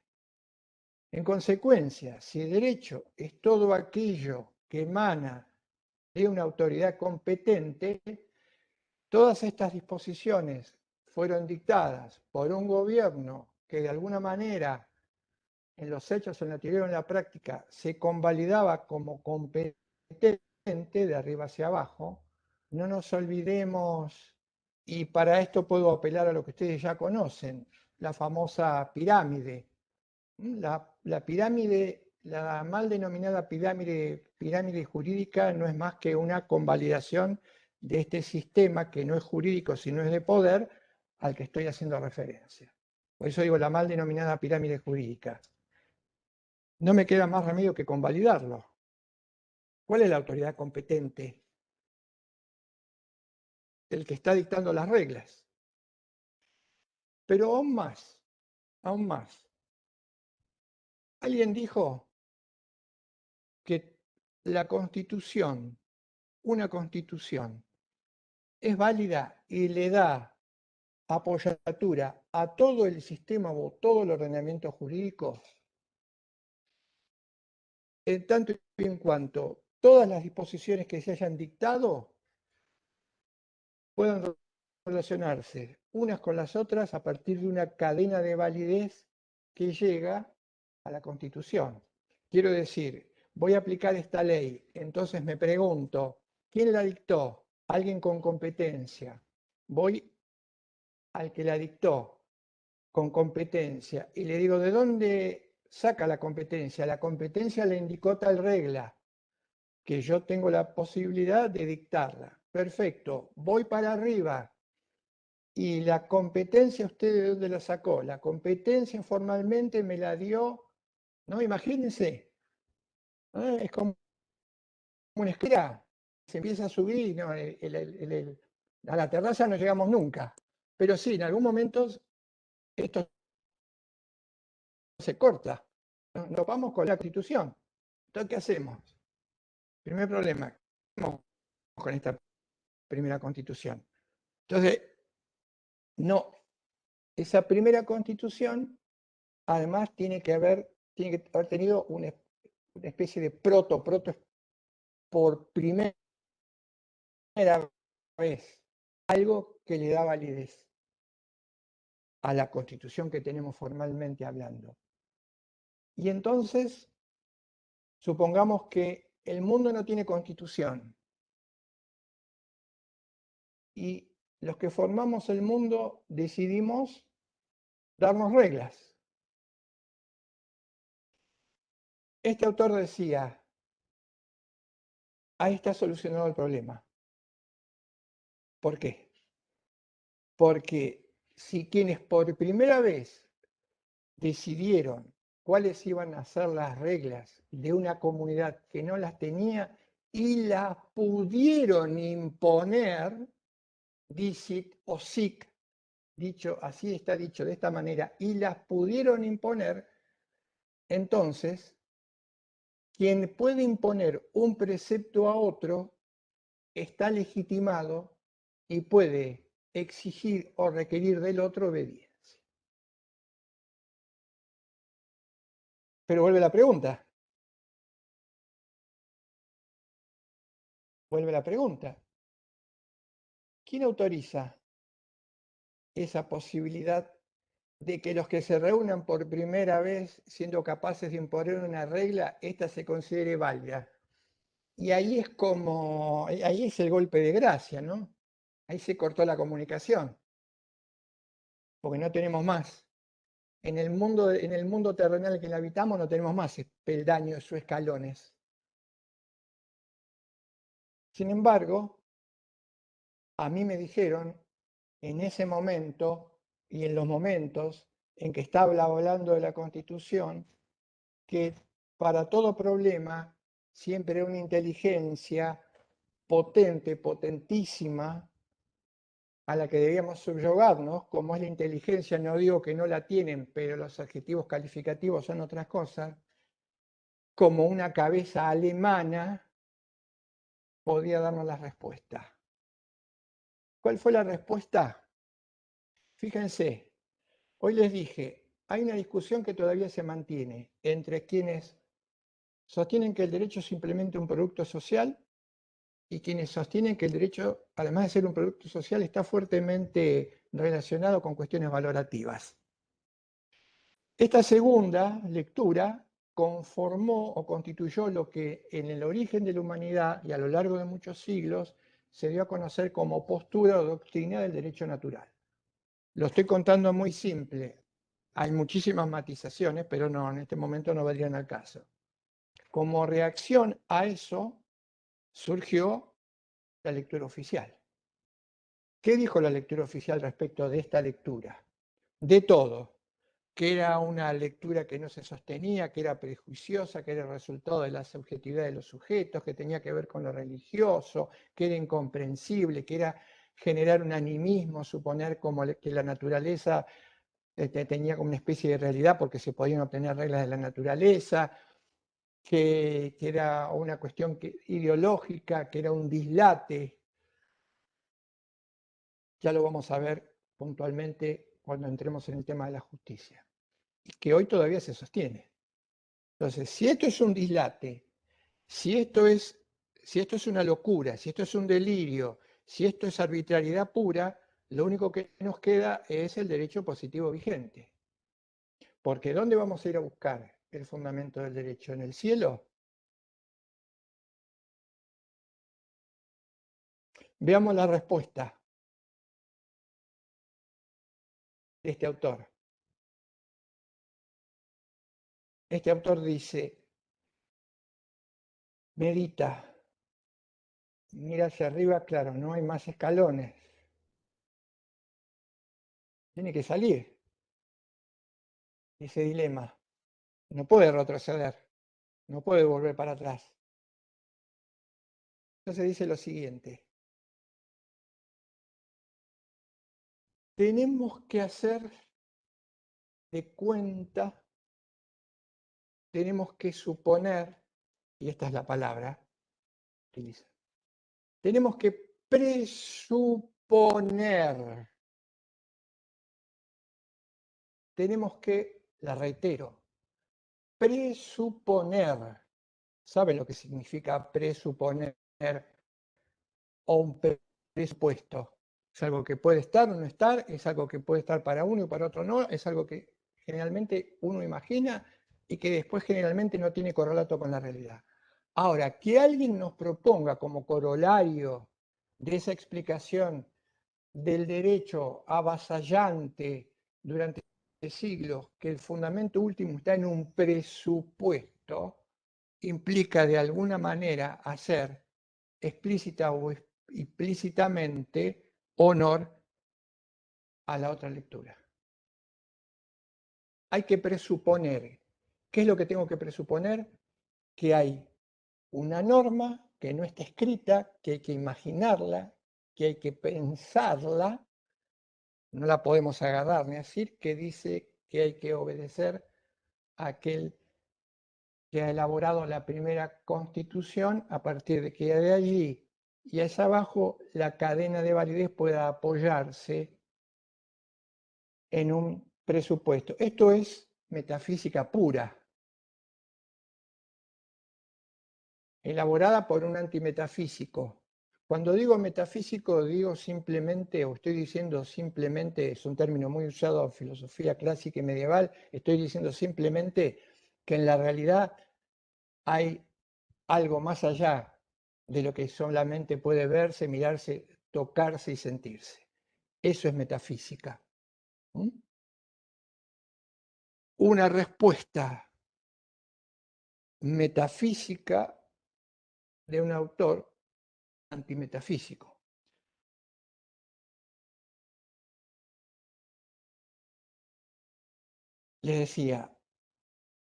En consecuencia, si el derecho es todo aquello que emana de una autoridad competente, todas estas disposiciones fueron dictadas por un gobierno que de alguna manera, en los hechos, en la teoría o en la práctica, se convalidaba como competente de arriba hacia abajo. No nos olvidemos, y para esto puedo apelar a lo que ustedes ya conocen, la famosa pirámide. La pirámide, la mal denominada pirámide jurídica, no es más que una convalidación de este sistema que no es jurídico, sino es de poder, al que estoy haciendo referencia. Por eso digo la mal denominada pirámide jurídica. No me queda más remedio que convalidarlo. ¿Cuál es la autoridad competente? El que está dictando las reglas. Pero aún más, aún más. Alguien dijo que la Constitución, una Constitución, es válida y le da apoyatura a todo el sistema o todo el ordenamiento jurídico, en tanto y en cuanto todas las disposiciones que se hayan dictado puedan relacionarse unas con las otras a partir de una cadena de validez que llega a la Constitución. Quiero decir, voy a aplicar esta ley, entonces me pregunto, ¿quién la dictó? Alguien con competencia. Voy al que la dictó con competencia y le digo, ¿de dónde saca la competencia? La competencia le indicó tal regla que yo tengo la posibilidad de dictarla. Perfecto, voy para arriba. ¿Y la competencia usted de dónde la sacó? La competencia formalmente me la dio, ¿no? Imagínense, ¿no? Es como una escalera, se empieza a subir, ¿no? A la terraza no llegamos nunca. Pero sí, en algún momento esto se corta. Nos vamos con la Constitución. Entonces, ¿qué hacemos? Primer problema, ¿qué hacemos con esta primera Constitución? Entonces, no, esa primera Constitución además tiene que haber tenido una especie de proto por primera vez, algo que le da validez a la Constitución que tenemos formalmente hablando. Y entonces, supongamos que el mundo no tiene Constitución y los que formamos el mundo decidimos darnos reglas. Este autor decía, ahí está solucionado el problema. ¿Por qué? Porque si quienes por primera vez decidieron cuáles iban a ser las reglas de una comunidad que no las tenía y las pudieron imponer, dicit o sic, dicho, así está dicho de esta manera, y las pudieron imponer, entonces, quien puede imponer un precepto a otro está legitimado y puede exigir o requerir del otro obediencia. Pero vuelve la pregunta. ¿Quién autoriza esa posibilidad de que los que se reúnan por primera vez siendo capaces de imponer una regla, ésta se considere válida? Y ahí ahí es el golpe de gracia, ¿no? Ahí se cortó la comunicación, porque no tenemos más. En el mundo terrenal en que habitamos no tenemos más peldaños o escalones. Sin embargo, a mí me dijeron en ese momento y en los momentos en que estaba hablando de la Constitución, que para todo problema siempre una inteligencia potente, potentísima, a la que debíamos subyugarnos, como es la inteligencia, no digo que no la tienen, pero los adjetivos calificativos son otras cosas, como una cabeza alemana podía darnos la respuesta. ¿Cuál fue la respuesta? Fíjense, hoy les dije, hay una discusión que todavía se mantiene entre quienes sostienen que el derecho es simplemente un producto social y quienes sostienen que el derecho, además de ser un producto social, está fuertemente relacionado con cuestiones valorativas. Esta segunda lectura conformó o constituyó lo que en el origen de la humanidad y a lo largo de muchos siglos se dio a conocer como postura o doctrina del derecho natural. Lo estoy contando muy simple. Hay muchísimas matizaciones, pero no, en este momento no vendrían al caso. Como reacción a eso surgió la lectura oficial. ¿Qué dijo la lectura oficial respecto de esta lectura? De todo, que era una lectura que no se sostenía, que era prejuiciosa, que era el resultado de la subjetividad de los sujetos, que tenía que ver con lo religioso, que era incomprensible, que era generar un animismo, suponer como que la naturaleza tenía como una especie de realidad porque se podían obtener reglas de la naturaleza, que era una cuestión ideológica, que era un dislate. Ya lo vamos a ver puntualmente cuando entremos en el tema de la justicia, y que hoy todavía se sostiene. Entonces, si esto es un dislate, si esto es una locura, si esto es un delirio, si esto es arbitrariedad pura, lo único que nos queda es el derecho positivo vigente. Porque ¿dónde vamos a ir a buscar el fundamento del derecho? ¿En el cielo? Veamos la respuesta de este autor. Este autor dice, medita, mira hacia arriba, claro, no hay más escalones. Tiene que salir ese dilema. No puede retroceder, no puede volver para atrás. Entonces dice lo siguiente. Tenemos que hacer de cuenta tenemos que suponer, y esta es la palabra, tenemos que presuponer, tenemos que, la reitero, presuponer. ¿Saben lo que significa presuponer o un presupuesto? Es algo que puede estar o no estar, es algo que puede estar para uno y para otro no, es algo que generalmente uno imagina y que después generalmente no tiene correlato con la realidad. Ahora, que alguien nos proponga como corolario de esa explicación del derecho avasallante durante siglos, que el fundamento último está en un presupuesto, implica de alguna manera hacer explícita o implícitamente honor a la otra lectura. Hay que presuponer. ¿Qué es lo que tengo que presuponer? Que hay una norma que no está escrita, que hay que imaginarla, que hay que pensarla, no la podemos agarrar ni decir, que dice que hay que obedecer a aquel que ha elaborado la primera constitución, a partir de que de allí y hacia abajo la cadena de validez pueda apoyarse en un presupuesto. Esto es metafísica pura, elaborada por un antimetafísico. Cuando digo metafísico, digo simplemente, o estoy diciendo simplemente, es un término muy usado en filosofía clásica y medieval, estoy diciendo simplemente que en la realidad hay algo más allá de lo que solamente puede verse, mirarse, tocarse y sentirse. Eso es metafísica. Una respuesta metafísica de un autor antimetafísico. Les decía,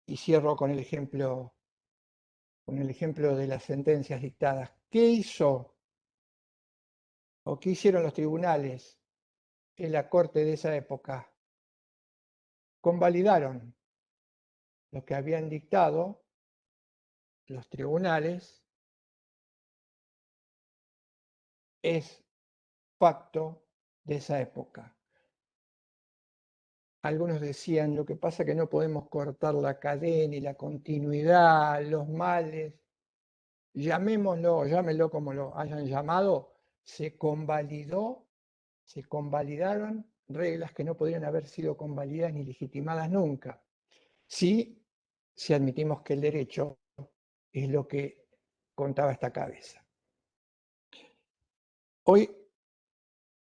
y cierro con el ejemplo de las sentencias dictadas. ¿Qué hizo o qué hicieron los tribunales en la corte de esa época? Convalidaron lo que habían dictado los tribunales, es pacto de esa época. Algunos decían, lo que pasa es que no podemos cortar la cadena y la continuidad, los males, llámenlo como lo hayan llamado, se convalidaron reglas que no podrían haber sido convalidadas ni legitimadas nunca. Sí, si admitimos que el derecho es lo que contaba esta cabeza. Hoy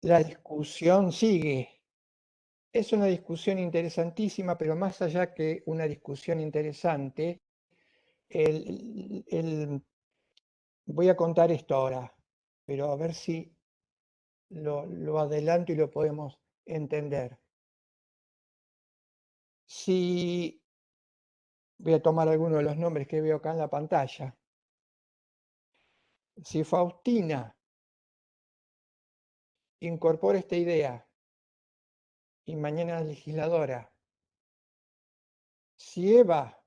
la discusión sigue. Es una discusión interesantísima, pero más allá que una discusión interesante, voy a contar esto ahora, pero a ver si lo adelanto y lo podemos entender. Si voy a tomar algunos de los nombres que veo acá en la pantalla. Si Faustina incorpora esta idea y mañana es legisladora, si Eva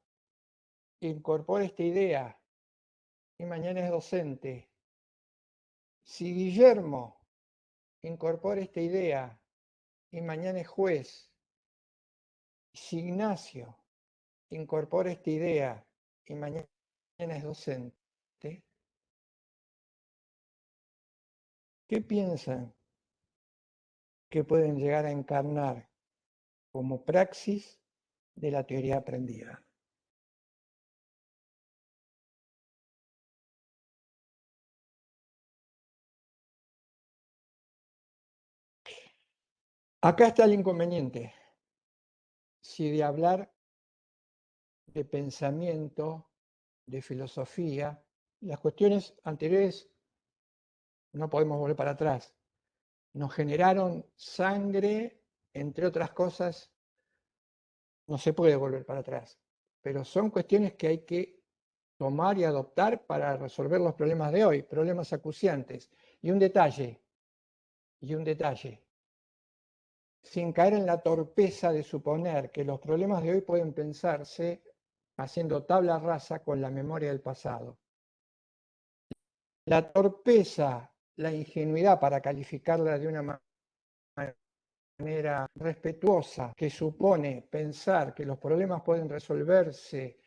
incorpora esta idea y mañana es docente, si Guillermo incorpora esta idea y mañana es juez, si Ignacio incorpora esta idea y mañana es docente, ¿qué piensan que pueden llegar a encarnar como praxis de la teoría aprendida? Acá está el inconveniente. Si de hablar de pensamiento, de filosofía, las cuestiones anteriores no podemos volver para atrás. Nos generaron sangre, entre otras cosas, no se puede volver para atrás. Pero son cuestiones que hay que tomar y adoptar para resolver los problemas de hoy, problemas acuciantes. Y un detalle, sin caer en la torpeza de suponer que los problemas de hoy pueden pensarse haciendo tabla rasa con la memoria del pasado. La torpeza, la ingenuidad, para calificarla de una manera respetuosa, que supone pensar que los problemas pueden resolverse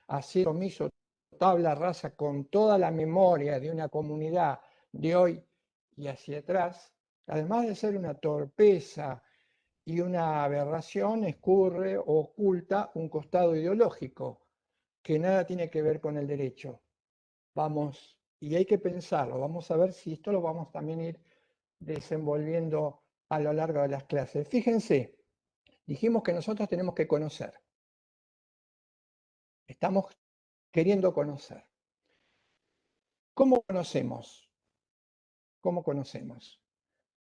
haciendo omiso tabla rasa con toda la memoria de una comunidad de hoy y hacia atrás, además de ser una torpeza y una aberración, escurre o oculta un costado ideológico que nada tiene que ver con el derecho. Vamos, y hay que pensarlo, vamos a ver si esto lo vamos también a ir desenvolviendo a lo largo de las clases. Fíjense, dijimos que nosotros tenemos que conocer. Estamos queriendo conocer. ¿Cómo conocemos? ¿Cómo conocemos?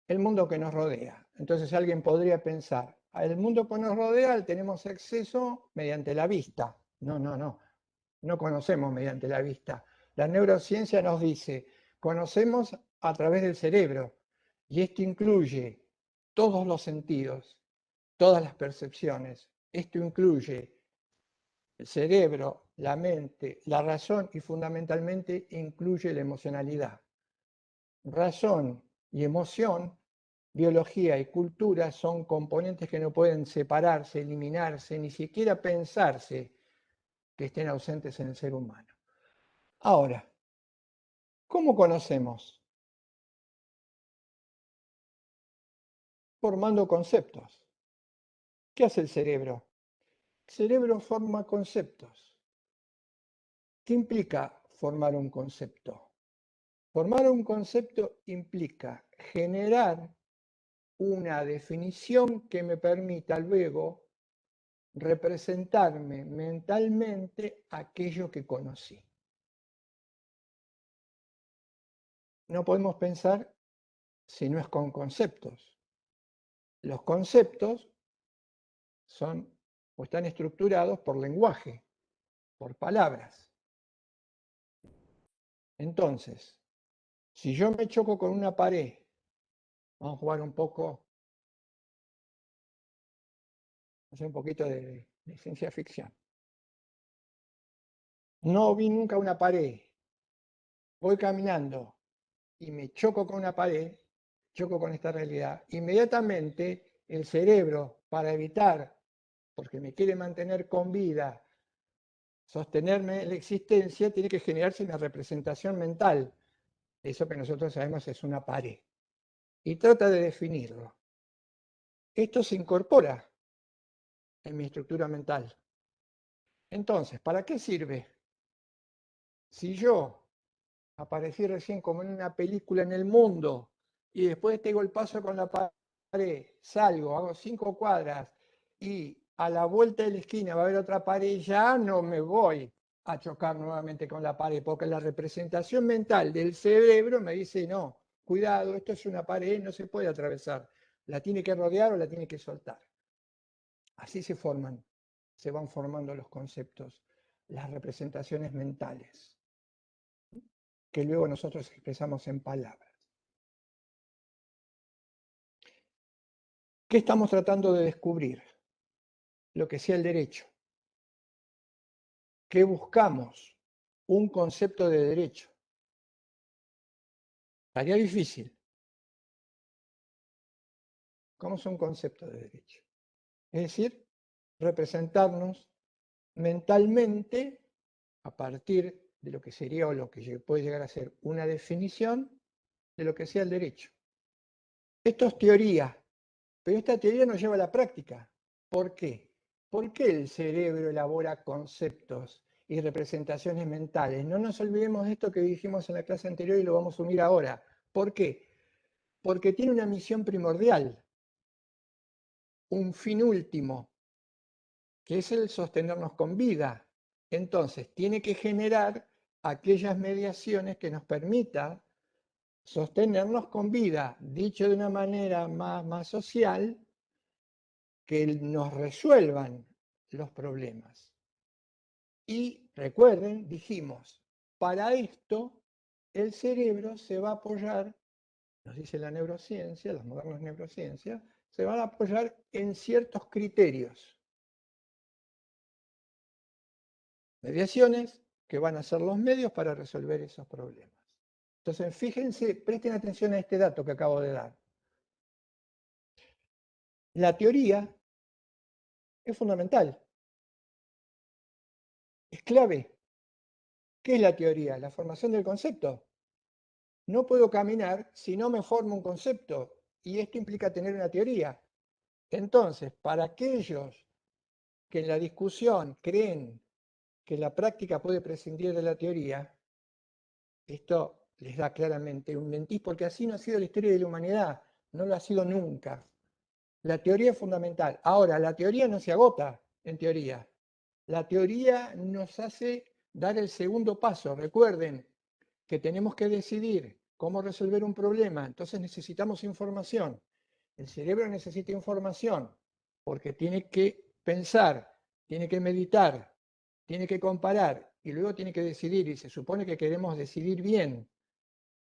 El mundo que nos rodea. Entonces alguien podría pensar, el mundo que nos rodea tenemos acceso mediante la vista. No, no, no. No conocemos mediante la vista. La neurociencia nos dice, conocemos a través del cerebro. Y esto incluye todos los sentidos, todas las percepciones. Esto incluye el cerebro, la mente, la razón y fundamentalmente incluye la emocionalidad. Razón y emoción, biología y cultura son componentes que no pueden separarse, eliminarse, ni siquiera pensarse que estén ausentes en el ser humano. Ahora, ¿cómo conocemos? Formando conceptos. ¿Qué hace el cerebro? El cerebro forma conceptos. ¿Qué implica formar un concepto? Formar un concepto implica generar una definición que me permita luego representarme mentalmente aquello que conocí. No podemos pensar si no es con conceptos. Los conceptos son o están estructurados por lenguaje, por palabras. Entonces, si yo me choco con una pared, vamos a jugar un poco, hacer un poquito de ciencia ficción. No vi nunca una pared, voy caminando y me choco con una pared, choco con esta realidad. Inmediatamente el cerebro, para evitar, porque me quiere mantener con vida, sostenerme en la existencia, tiene que generarse una representación mental. Eso que nosotros sabemos es una pared. Y trata de definirlo. Esto se incorpora en mi estructura mental. Entonces, ¿para qué sirve? Si yo aparecí recién como en una película en el mundo y después tengo el paso con la pared, salgo, hago 5 cuadras y a la vuelta de la esquina va a haber otra pared, ya no me voy a chocar nuevamente con la pared, porque la representación mental del cerebro me dice, no, cuidado, esto es una pared, no se puede atravesar, la tiene que rodear o la tiene que soltar. Así se van formando los conceptos, las representaciones mentales, que luego nosotros expresamos en palabras. ¿Qué estamos tratando de descubrir? Lo que sea el derecho. ¿Qué buscamos? Un concepto de derecho. Tarea difícil. ¿Cómo es un concepto de derecho? Es decir, representarnos mentalmente a partir de lo que sería o lo que puede llegar a ser una definición de lo que sea el derecho. Esto es teoría, pero esta teoría nos lleva a la práctica. ¿Por qué? ¿Por qué el cerebro elabora conceptos y representaciones mentales? No nos olvidemos de esto que dijimos en la clase anterior y lo vamos a unir ahora. ¿Por qué? Porque tiene una misión primordial, un fin último, que es el sostenernos con vida. Entonces, tiene que generar aquellas mediaciones que nos permitan sostenernos con vida, dicho de una manera más social, que nos resuelvan los problemas. Y recuerden, dijimos, para esto el cerebro se va a apoyar, nos dice la neurociencia, las modernas neurociencias, se van a apoyar en ciertos criterios. mediaciones que van a ser los medios para resolver esos problemas. Entonces, fíjense, presten atención a este dato que acabo de dar. La teoría es fundamental, es clave. ¿Qué es la teoría? La formación del concepto. No puedo caminar si no me formo un concepto, y esto implica tener una teoría. Entonces, para aquellos que en la discusión creen que la práctica puede prescindir de la teoría, esto les da claramente un mentís, porque así no ha sido la historia de la humanidad, no lo ha sido nunca. La teoría es fundamental. Ahora, la teoría no se agota en teoría. La teoría nos hace dar el segundo paso. Recuerden que tenemos que decidir cómo resolver un problema, entonces necesitamos información. El cerebro necesita información porque tiene que pensar, tiene que meditar, tiene que comparar y luego tiene que decidir, y se supone que queremos decidir bien.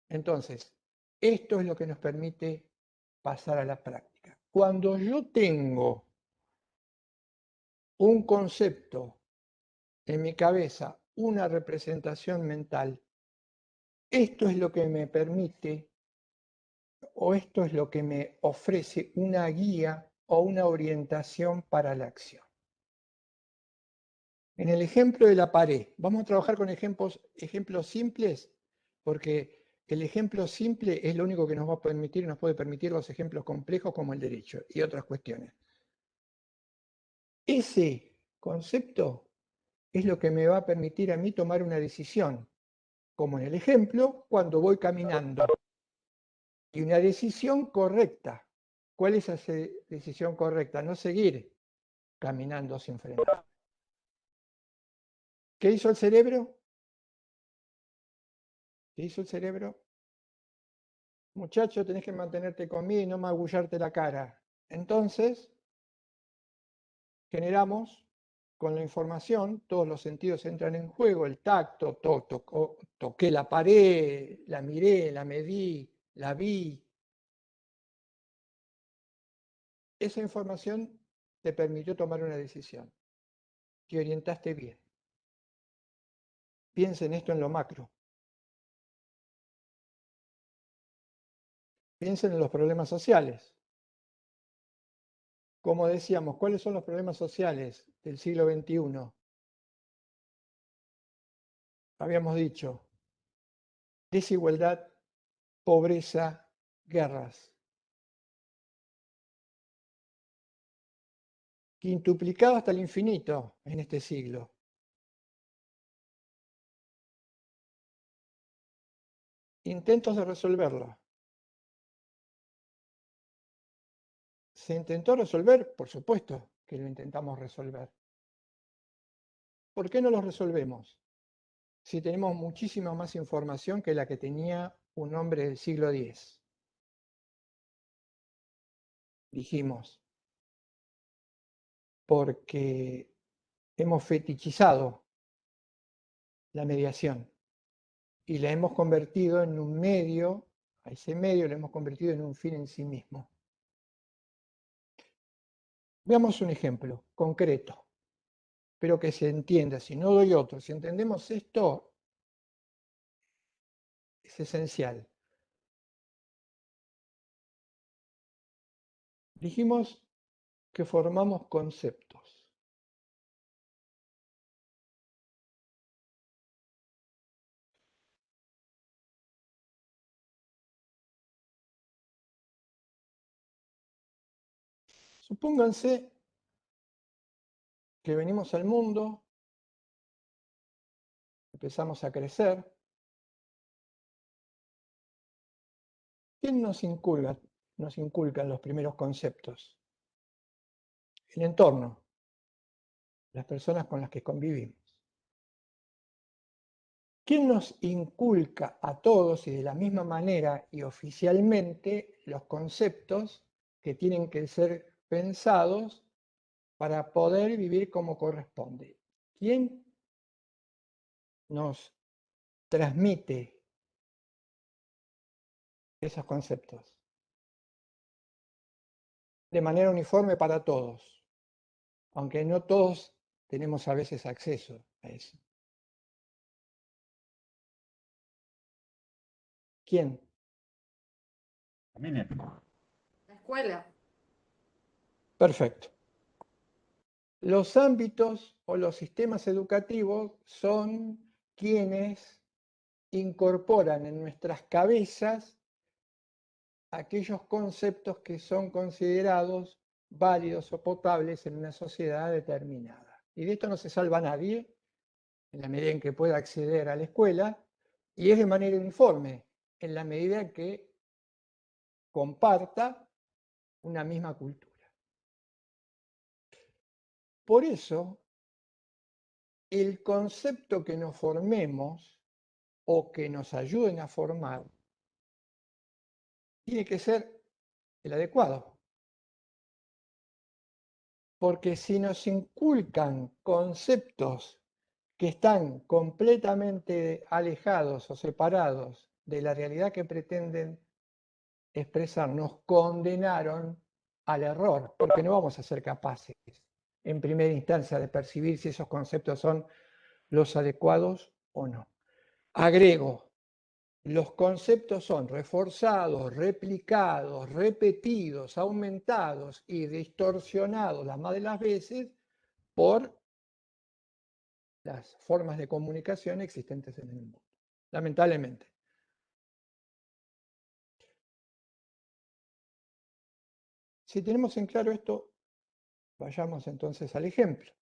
Entonces, esto es lo que nos permite pasar a la práctica. Cuando yo tengo un concepto en mi cabeza, una representación mental, esto es lo que me permite, o esto es lo que me ofrece una guía o una orientación para la acción. En el ejemplo de la pared, vamos a trabajar con ejemplos simples, porque el ejemplo simple es lo único que nos va a permitir, nos puede permitir los ejemplos complejos como el derecho y otras cuestiones. Ese concepto es lo que me va a permitir a mí tomar una decisión, como en el ejemplo, cuando voy caminando. Y una decisión correcta. ¿Cuál es esa decisión correcta? No seguir caminando sin frenar. ¿Qué hizo el cerebro? ¿Qué hizo el cerebro? Muchacho, tenés que mantenerte conmigo y no magullarte la cara. Entonces, generamos con la información, todos los sentidos entran en juego, el tacto, toqué la pared, la miré, la medí, la vi. Esa información te permitió tomar una decisión. Te orientaste bien. Piensen esto en lo macro. Piensen en los problemas sociales. Como decíamos, ¿cuáles son los problemas sociales del siglo XXI? Habíamos dicho, desigualdad, pobreza, guerras. Quintuplicado hasta el infinito en este siglo. Intentos de resolverlo. ¿Se intentó resolver? Por supuesto que lo intentamos resolver. ¿Por qué no lo resolvemos? Si tenemos muchísima más información que la que tenía un hombre del siglo X. Dijimos, porque hemos fetichizado la mediación y la hemos convertido en un medio, a ese medio lo hemos convertido en un fin en sí mismo. Veamos un ejemplo concreto, pero que se entienda. Si no doy otro, si entendemos esto, es esencial. Dijimos que formamos conceptos. Supónganse que venimos al mundo, empezamos a crecer. ¿Quién nos inculcan los primeros conceptos? El entorno, las personas con las que convivimos. ¿Quién nos inculca a todos y de la misma manera y oficialmente los conceptos que tienen que ser pensados para poder vivir como corresponde? ¿Quién nos transmite esos conceptos? De manera uniforme para todos, aunque no todos tenemos a veces acceso. a eso. ¿Quién? La escuela. Perfecto. Los ámbitos o los sistemas educativos son quienes incorporan en nuestras cabezas aquellos conceptos que son considerados válidos o potables en una sociedad determinada. Y de esto no se salva nadie, en la medida en que pueda acceder a la escuela, y es de manera uniforme, en la medida en que comparta una misma cultura. Por eso, el concepto que nos formemos o que nos ayuden a formar tiene que ser el adecuado. Porque si nos inculcan conceptos que están completamente alejados o separados de la realidad que pretenden expresar, nos condenaron al error, porque no vamos a ser capaces en primera instancia de percibir si esos conceptos son los adecuados o no. Agrego, los conceptos son reforzados, replicados, repetidos, aumentados y distorsionados las más de las veces por las formas de comunicación existentes en el mundo, lamentablemente. Si tenemos en claro esto, vayamos entonces al ejemplo.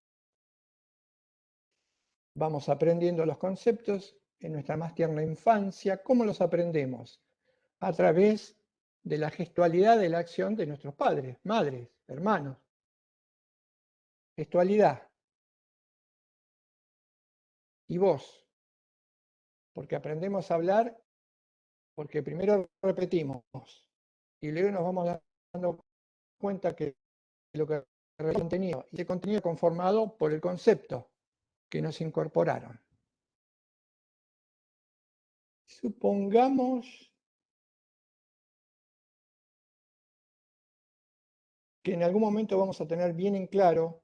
Vamos aprendiendo los conceptos en nuestra más tierna infancia. ¿Cómo los aprendemos? A través de la gestualidad de la acción de nuestros padres, madres, hermanos. Gestualidad. Y voz. Porque aprendemos a hablar porque primero repetimos y luego nos vamos dando cuenta que lo que el contenido, y el contenido conformado por el concepto que nos incorporaron. Supongamos que en algún momento vamos a tener bien en claro,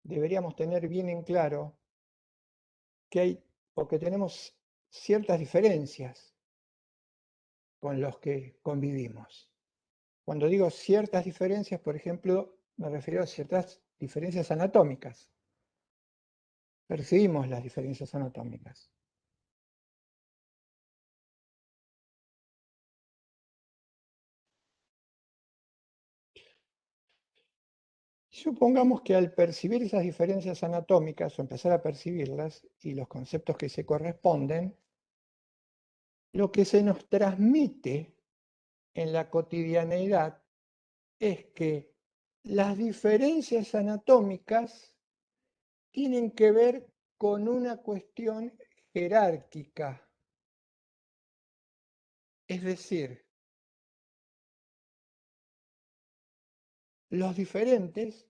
deberíamos tener bien en claro que hay o que tenemos ciertas diferencias con los que convivimos. Cuando digo ciertas diferencias, por ejemplo, me refiero a ciertas diferencias anatómicas. Percibimos las diferencias anatómicas. Supongamos que al percibir esas diferencias anatómicas o empezar a percibirlas y los conceptos que se corresponden, lo que se nos transmite en la cotidianeidad es que las diferencias anatómicas tienen que ver con una cuestión jerárquica. Es decir, los diferentes,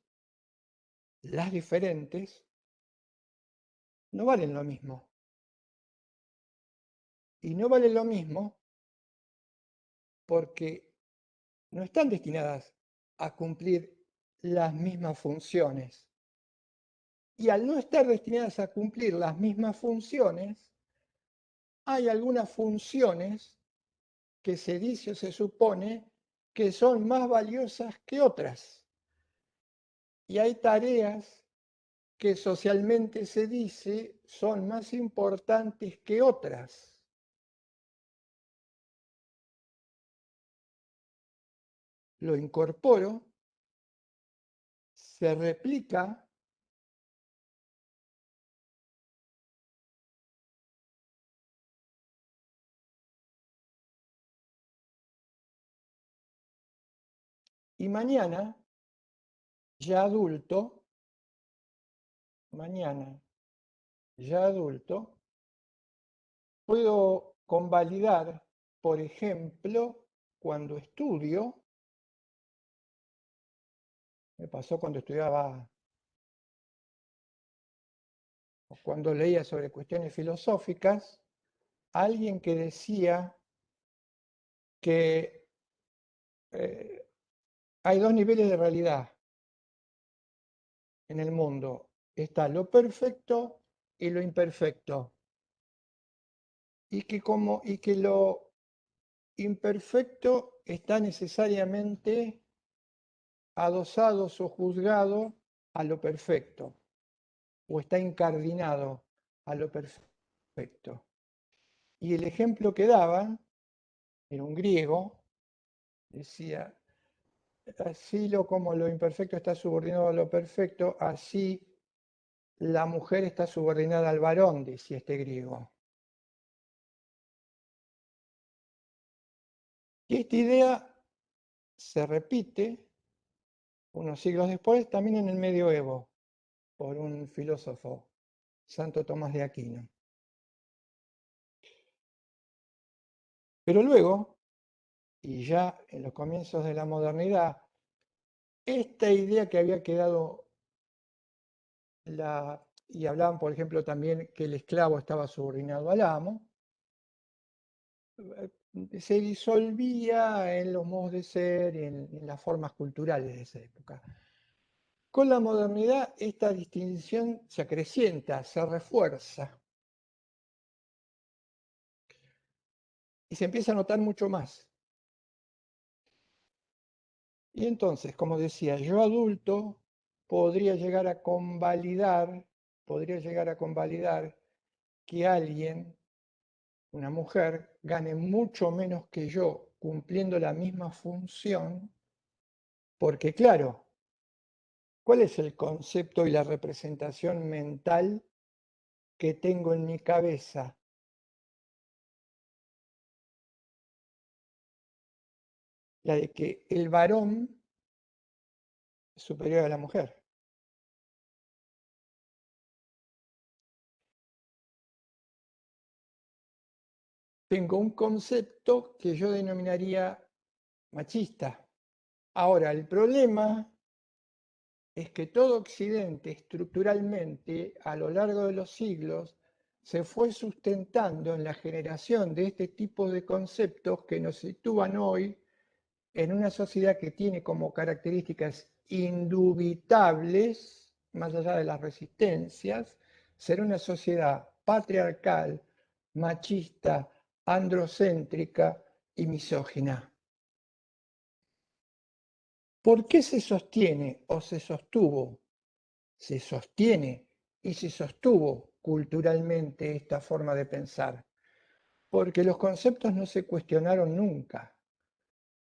las diferentes, no valen lo mismo. Y no valen lo mismo porque no están destinadas a cumplir las mismas funciones. Y al no estar destinadas a cumplir las mismas funciones, hay algunas funciones que se dice o se supone que son más valiosas que otras. Y hay tareas que socialmente se dice son más importantes que otras. Lo incorporo, se replica y mañana, ya adulto, puedo convalidar, por ejemplo, cuando estudio, me pasó cuando estudiaba o cuando leía sobre cuestiones filosóficas, alguien que decía que hay dos niveles de realidad en el mundo. Está lo perfecto y lo imperfecto. Y que lo imperfecto está necesariamente adosado o juzgado a lo perfecto, o está incardinado a lo perfecto. Y el ejemplo que daba era un griego, decía, así como lo imperfecto está subordinado a lo perfecto, así la mujer está subordinada al varón, decía este griego. Y esta idea se repite unos siglos después también en el medioevo por un filósofo, Santo Tomás de Aquino. Pero luego, y ya en los comienzos de la modernidad, esta idea que había quedado, y hablaban, por ejemplo, también que el esclavo estaba subordinado al amo, se disolvía en los modos de ser y en las formas culturales de esa época. Con la modernidad, esta distinción se acrecienta, se refuerza. Y se empieza a notar mucho más. Y entonces, como decía, yo adulto podría llegar a convalidar que alguien, una mujer, gane mucho menos que yo cumpliendo la misma función, porque claro, ¿cuál es el concepto y la representación mental que tengo en mi cabeza? La de que el varón es superior a la mujer. Tengo un concepto que yo denominaría machista. Ahora, el problema es que todo Occidente estructuralmente a lo largo de los siglos se fue sustentando en la generación de este tipo de conceptos que nos sitúan hoy en una sociedad que tiene como características indubitables, más allá de las resistencias, ser una sociedad patriarcal, machista, androcéntrica y misógina. ¿Por qué se sostiene o se sostuvo? Se sostiene y se sostuvo culturalmente esta forma de pensar, porque los conceptos no se cuestionaron nunca,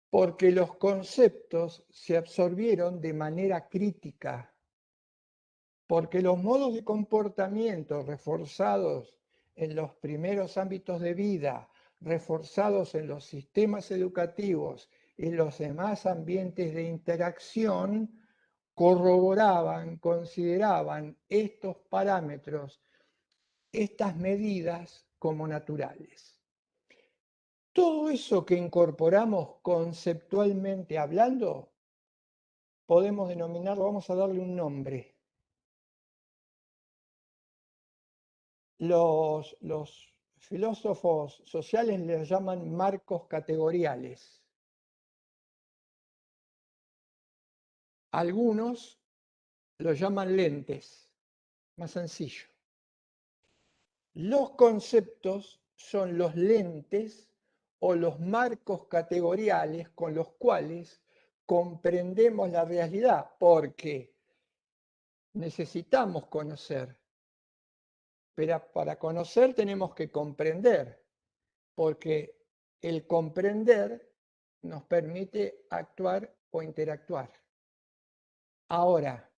porque los conceptos se absorbieron de manera crítica, porque los modos de comportamiento reforzados en los primeros ámbitos de vida, reforzados en los sistemas educativos y los demás ambientes de interacción, corroboraban, consideraban estos parámetros, estas medidas como naturales. Todo eso que incorporamos conceptualmente hablando, podemos denominarlo, vamos a darle un nombre. Los filósofos sociales les llaman marcos categoriales. Algunos los llaman lentes, más sencillo. Los conceptos son los lentes o los marcos categoriales con los cuales comprendemos la realidad, porque necesitamos conocer, pero para conocer tenemos que comprender, porque el comprender nos permite actuar o interactuar. Ahora,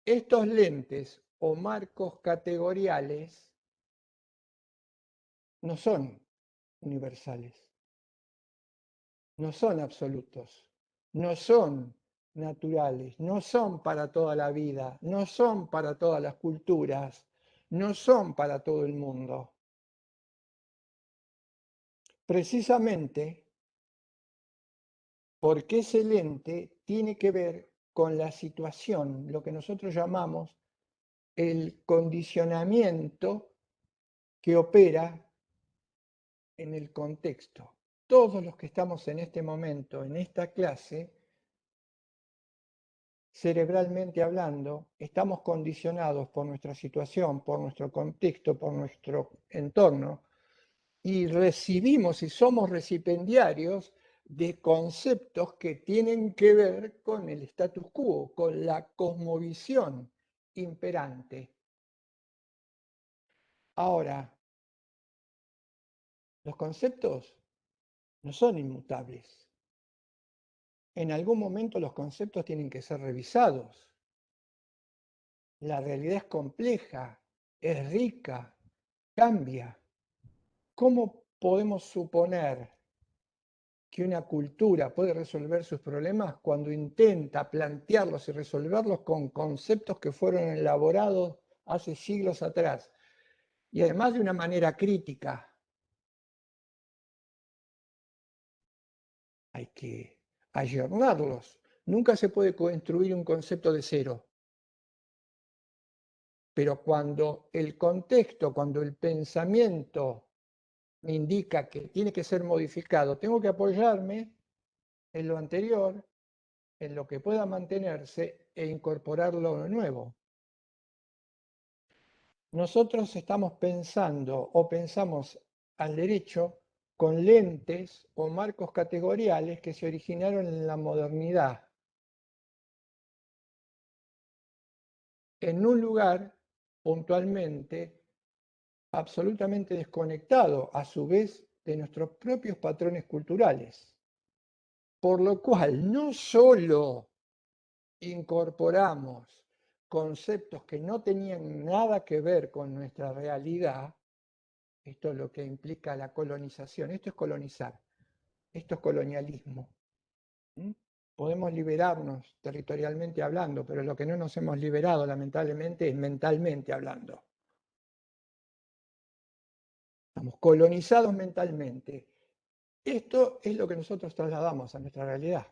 estos lentes o marcos categoriales no son universales, no son absolutos, no son naturales, no son para toda la vida, no son para todas las culturas, no son para todo el mundo. Precisamente porque ese lente tiene que ver con la situación, lo que nosotros llamamos el condicionamiento que opera en el contexto. Todos los que estamos en este momento, en esta clase, cerebralmente hablando, estamos condicionados por nuestra situación, por nuestro contexto, por nuestro entorno, y recibimos y somos recipiendarios de conceptos que tienen que ver con el status quo, con la cosmovisión imperante. Ahora, los conceptos no son inmutables. En algún momento los conceptos tienen que ser revisados. La realidad es compleja, es rica, cambia. ¿Cómo podemos suponer que una cultura puede resolver sus problemas cuando intenta plantearlos y resolverlos con conceptos que fueron elaborados hace siglos atrás? Y además de una manera crítica. Hay que ayornarlos. Nunca se puede construir un concepto de cero. Pero cuando el contexto, cuando el pensamiento me indica que tiene que ser modificado, tengo que apoyarme en lo anterior, en lo que pueda mantenerse e incorporarlo lo nuevo. Nosotros estamos pensando o pensamos al derecho con lentes o marcos categoriales que se originaron en la modernidad, en un lugar puntualmente absolutamente desconectado a su vez de nuestros propios patrones culturales. Por lo cual no solo incorporamos conceptos que no tenían nada que ver con nuestra realidad, esto es lo que implica la colonización, esto es colonizar, esto es colonialismo. Podemos liberarnos territorialmente hablando, pero lo que no nos hemos liberado lamentablemente es mentalmente hablando. Estamos colonizados mentalmente. Esto es lo que nosotros trasladamos a nuestra realidad.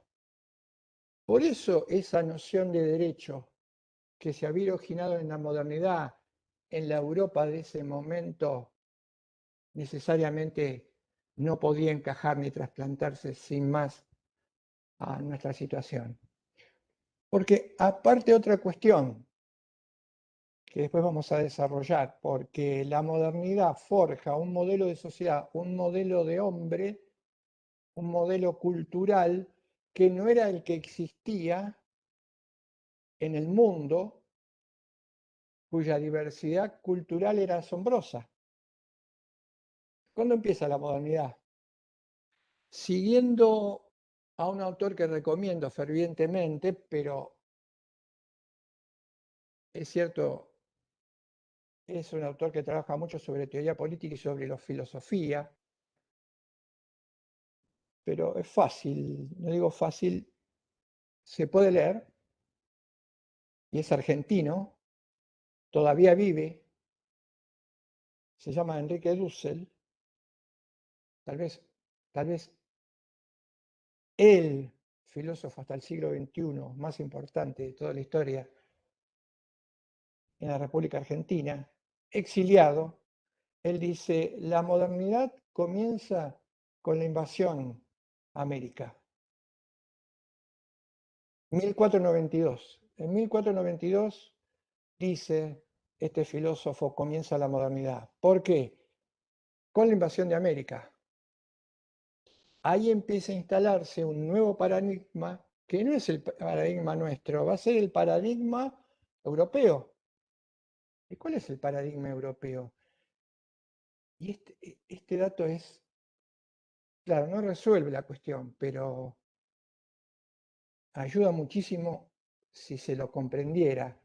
Por eso esa noción de derecho que se había originado en la modernidad, en la Europa de ese momento, necesariamente no podía encajar ni trasplantarse sin más a nuestra situación. Porque aparte otra cuestión que después vamos a desarrollar, porque la modernidad forja un modelo de sociedad, un modelo de hombre, un modelo cultural que no era el que existía en el mundo, cuya diversidad cultural era asombrosa. ¿Cuándo empieza la modernidad? Siguiendo a un autor que recomiendo fervientemente, pero es cierto, es un autor que trabaja mucho sobre teoría política y sobre la filosofía, pero es fácil, no digo fácil, se puede leer, y es argentino, todavía vive, se llama Enrique Dussel, tal vez el filósofo hasta el siglo XXI más importante de toda la historia en la República Argentina, exiliado. Él dice, la modernidad comienza con la invasión a América. 1492. En 1492 dice este filósofo, comienza la modernidad. ¿Por qué? Con la invasión de América. Ahí empieza a instalarse un nuevo paradigma que no es el paradigma nuestro, va a ser el paradigma europeo. ¿Y cuál es el paradigma europeo? Y este dato es, claro, no resuelve la cuestión, pero ayuda muchísimo si se lo comprendiera.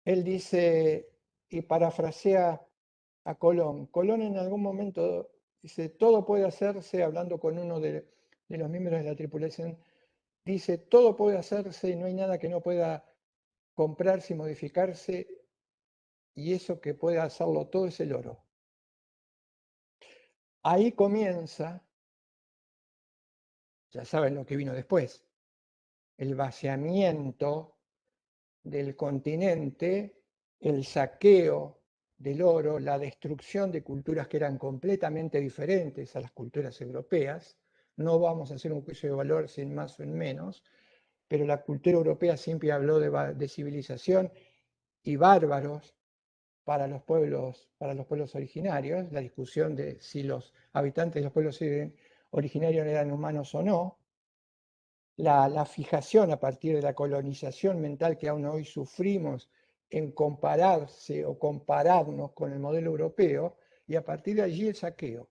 Él dice, y parafrasea a Colón. Colón en algún momento dice, todo puede hacerse, hablando con uno de los miembros de la tripulación, dice, todo puede hacerse y no hay nada que no pueda comprarse y modificarse, y eso que puede hacerlo todo es el oro. Ahí comienza, ya saben lo que vino después, el vaciamiento del continente, el saqueo del oro, la destrucción de culturas que eran completamente diferentes a las culturas europeas. No vamos a hacer un juicio de valor sin más o en menos, pero la cultura europea siempre habló de civilización y bárbaros para los pueblos originarios, la discusión de si los habitantes de los pueblos originarios eran humanos o no, la fijación a partir de la colonización mental que aún hoy sufrimos en compararse o compararnos con el modelo europeo, y a partir de allí el saqueo.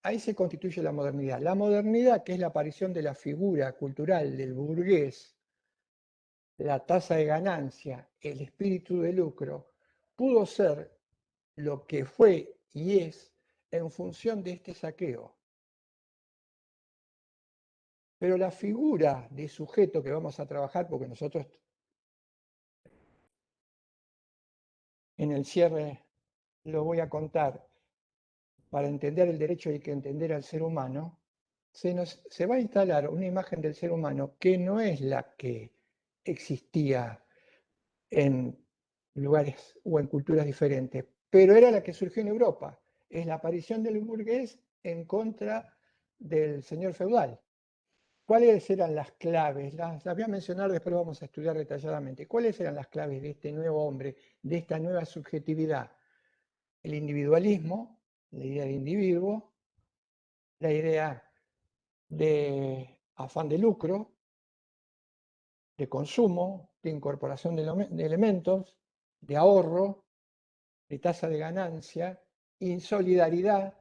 Ahí se constituye la modernidad. La modernidad, que es la aparición de la figura cultural del burgués, la tasa de ganancia, el espíritu de lucro, pudo ser lo que fue y es en función de este saqueo. Pero la figura de sujeto que vamos a trabajar, porque nosotros en el cierre lo voy a contar, para entender el derecho hay que entender al ser humano, se va a instalar una imagen del ser humano que no es la que existía en lugares o en culturas diferentes, pero era la que surgió en Europa. Es la aparición del burgués en contra del señor feudal. ¿Cuáles eran las claves? Las voy a mencionar, después vamos a estudiar detalladamente. ¿Cuáles eran las claves de este nuevo hombre, de esta nueva subjetividad? El individualismo, la idea de individuo, la idea de afán de lucro, de consumo, de incorporación de elementos, de ahorro, de tasa de ganancia, insolidaridad.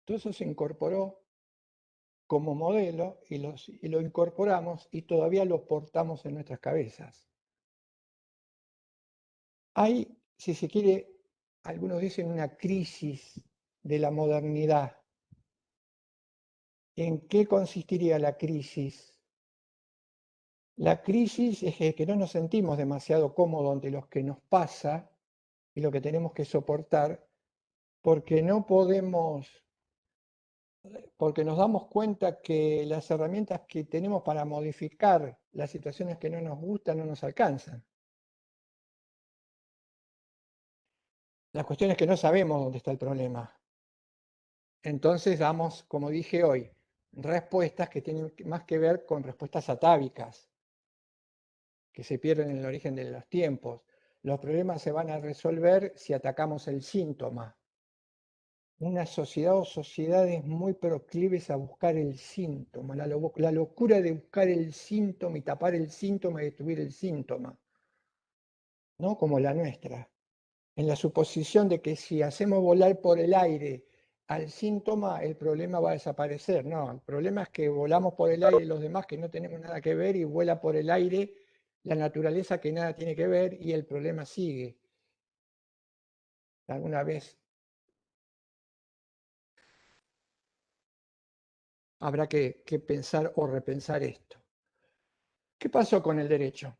Todo eso se incorporó como modelo y lo incorporamos y todavía lo portamos en nuestras cabezas. Hay, si se quiere, algunos dicen una crisis de la modernidad. ¿En qué consistiría la crisis? La crisis es que no nos sentimos demasiado cómodos ante lo que nos pasa y lo que tenemos que soportar, porque no podemos, porque nos damos cuenta que las herramientas que tenemos para modificar las situaciones que no nos gustan no nos alcanzan. La cuestión es que no sabemos dónde está el problema. Entonces damos, como dije hoy, respuestas que tienen más que ver con respuestas atávicas, que se pierden en el origen de los tiempos. Los problemas se van a resolver si atacamos el síntoma. Una sociedad o sociedades muy proclives a buscar el síntoma, la locura de buscar el síntoma y tapar el síntoma y destruir el síntoma, ¿no? Como la nuestra, en la suposición de que si hacemos volar por el aire al síntoma, el problema va a desaparecer. No, el problema es que volamos por el aire los demás que no tenemos nada que ver y vuela por el aire la naturaleza que nada tiene que ver y el problema sigue. Alguna vez habrá que pensar o repensar esto. ¿Qué pasó con el derecho?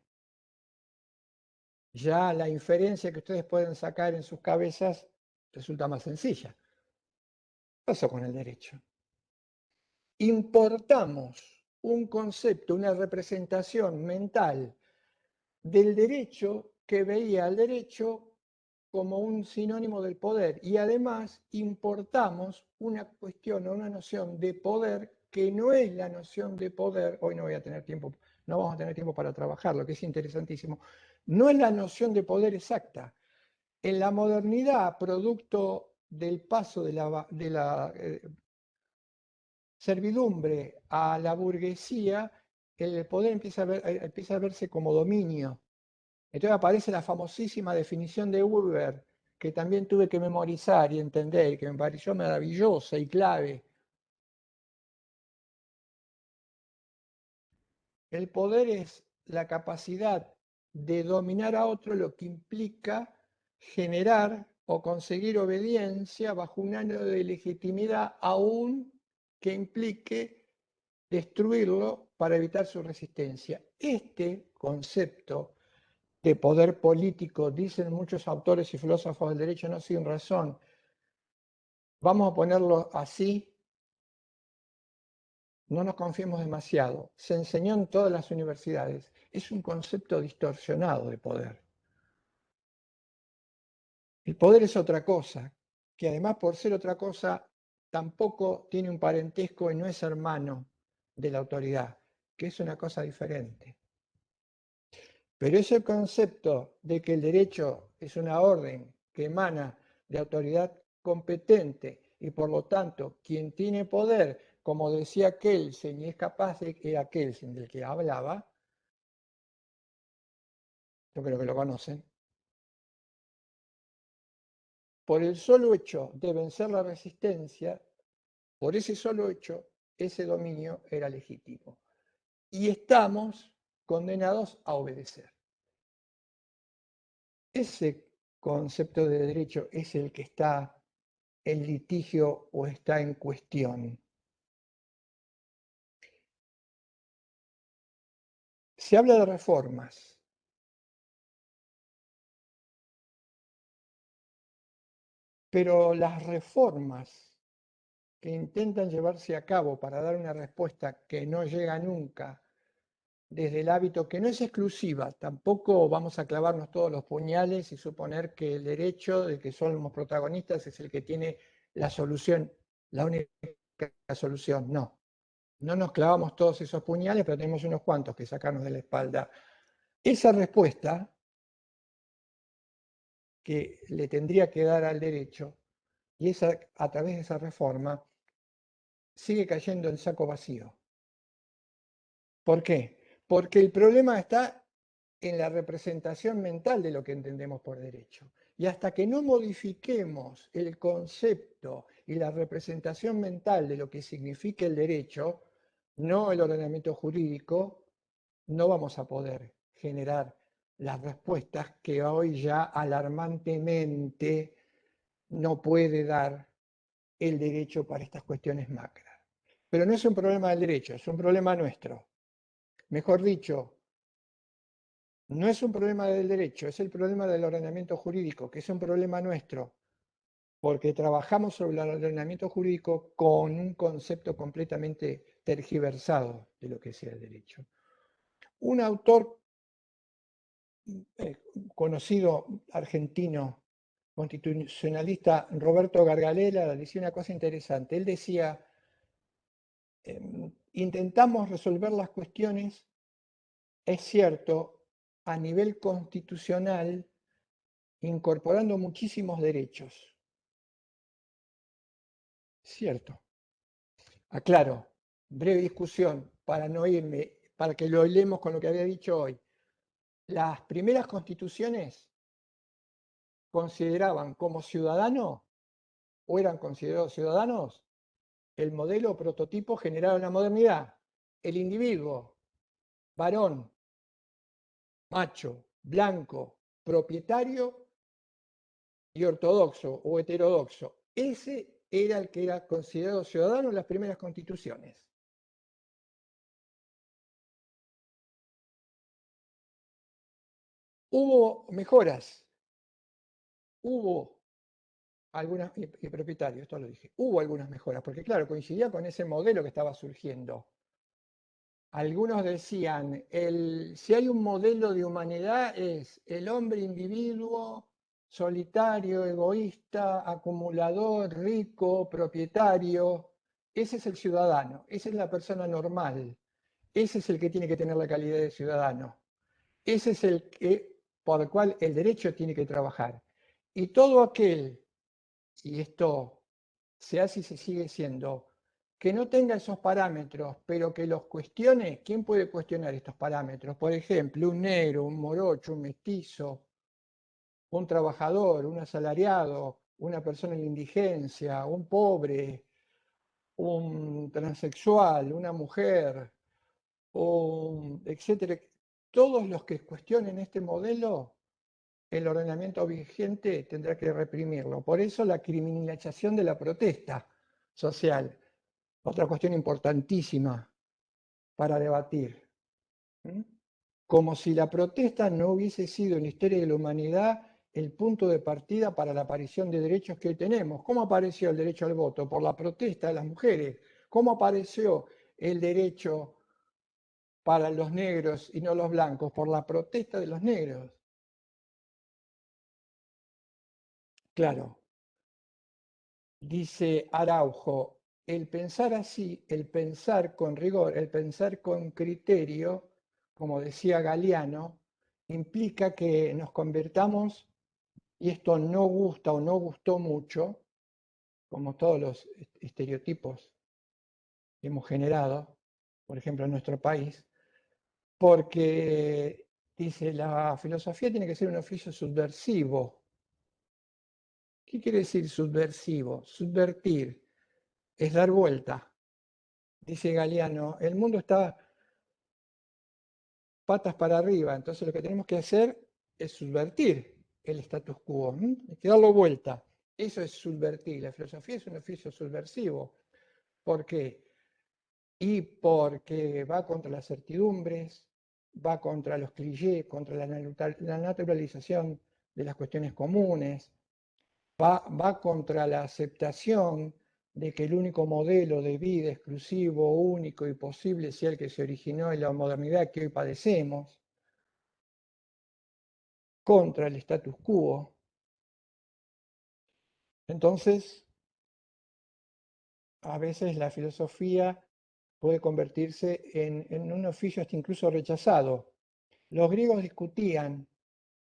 Ya la inferencia que ustedes pueden sacar en sus cabezas resulta más sencilla. ¿Qué pasó con el derecho? Importamos un concepto, una representación mental del derecho que veía al derecho como un sinónimo del poder y además importamos una cuestión o una noción de poder que no es la noción de poder. Hoy no voy a tener tiempo, no vamos a tener tiempo para trabajarlo, que es interesantísimo. No es la noción de poder exacta. En la modernidad, producto del paso de la servidumbre a la burguesía, el poder empieza a verse como dominio. Entonces aparece la famosísima definición de Weber, que también tuve que memorizar y entender, que me pareció maravillosa y clave. El poder es la capacidad de dominar a otro, lo que implica generar o conseguir obediencia bajo un ánimo de legitimidad, aún que implique destruirlo para evitar su resistencia. Este concepto de poder político, dicen muchos autores y filósofos del derecho, no sin razón, vamos a ponerlo así, no nos confiemos demasiado, se enseñó en todas las universidades, es un concepto distorsionado de poder. El poder es otra cosa, que además por ser otra cosa tampoco tiene un parentesco y no es hermano de la autoridad, que es una cosa diferente. Pero ese concepto de que el derecho es una orden que emana de autoridad competente y por lo tanto quien tiene poder, como decía Kelsen, y es capaz de que era Kelsen del que hablaba, yo creo que lo conocen, por el solo hecho de vencer la resistencia, por ese solo hecho, ese dominio era legítimo. Y estamos condenados a obedecer. Ese concepto de derecho es el que está en litigio o está en cuestión. Se habla de reformas. Pero las reformas que intentan llevarse a cabo para dar una respuesta que no llega nunca desde el hábito, que no es exclusiva, tampoco vamos a clavarnos todos los puñales y suponer que el derecho de que somos protagonistas es el que tiene la solución, la única solución, no. No nos clavamos todos esos puñales, pero tenemos unos cuantos que sacarnos de la espalda. Esa respuesta que le tendría que dar al derecho, y esa, a través de esa reforma, sigue cayendo en saco vacío. ¿Por qué? Porque el problema está en la representación mental de lo que entendemos por derecho. Y hasta que no modifiquemos el concepto y la representación mental de lo que significa el derecho, no el ordenamiento jurídico, no vamos a poder generar las respuestas que hoy ya alarmantemente no puede dar el derecho para estas cuestiones macras. Pero no es un problema del derecho, es un problema nuestro. Mejor dicho, no es un problema del derecho, es el problema del ordenamiento jurídico, que es un problema nuestro, porque trabajamos sobre el ordenamiento jurídico con un concepto completamente tergiversado de lo que sea el derecho. Un autor conocido argentino, constitucionalista, Roberto Gargalella, decía una cosa interesante. Él decía, intentamos resolver las cuestiones, es cierto, a nivel constitucional, incorporando muchísimos derechos. Cierto. Aclaro, breve discusión, para no irme, para que lo hilemos con lo que había dicho hoy. Las primeras constituciones consideraban como ciudadano, o eran considerados ciudadanos, el modelo prototipo generado en la modernidad. El individuo, varón, macho, blanco, propietario y ortodoxo o heterodoxo. Ese era el que era considerado ciudadano en las primeras constituciones. Hubo mejoras, hubo algunas, y propietario, esto lo dije, hubo algunas mejoras, porque claro, coincidía con ese modelo que estaba surgiendo. Algunos decían, si hay un modelo de humanidad es el hombre individuo, solitario, egoísta, acumulador, rico, propietario. Ese es el ciudadano, esa es la persona normal, ese es el que tiene que tener la calidad de ciudadano. Ese es el que, por el cual el derecho tiene que trabajar. Y todo aquel, y esto se hace y se sigue siendo, que no tenga esos parámetros, pero que los cuestione, ¿quién puede cuestionar estos parámetros? Por ejemplo, un negro, un morocho, un mestizo, un trabajador, un asalariado, una persona en indigencia, un pobre, un transexual, una mujer, etcétera. Todos los que cuestionen este modelo, el ordenamiento vigente tendrá que reprimirlo. Por eso la criminalización de la protesta social, otra cuestión importantísima para debatir. Como si la protesta no hubiese sido en la historia de la humanidad el punto de partida para la aparición de derechos que hoy tenemos. ¿Cómo apareció el derecho al voto? Por la protesta de las mujeres. ¿Cómo apareció el derecho para los negros y no los blancos? Por la protesta de los negros. Claro. Dice Araujo, el pensar así, el pensar con rigor, el pensar con criterio, como decía Galeano, implica que nos convertamos, y esto no gusta o no gustó mucho, como todos los estereotipos que hemos generado, por ejemplo en nuestro país, porque dice, la filosofía tiene que ser un oficio subversivo. ¿Qué quiere decir subversivo? Subvertir es dar vuelta. Dice Galeano, el mundo está patas para arriba, entonces lo que tenemos que hacer es subvertir el status quo, hay que darlo vuelta. Eso es subvertir, la filosofía es un oficio subversivo. ¿Por qué? Y porque va contra las certidumbres, va contra los clichés, contra la naturalización de las cuestiones comunes, va contra la aceptación de que el único modelo de vida exclusivo, único y posible sea el que se originó en la modernidad que hoy padecemos, contra el status quo. Entonces, a veces la filosofía puede convertirse en un oficio hasta incluso rechazado. Los griegos discutían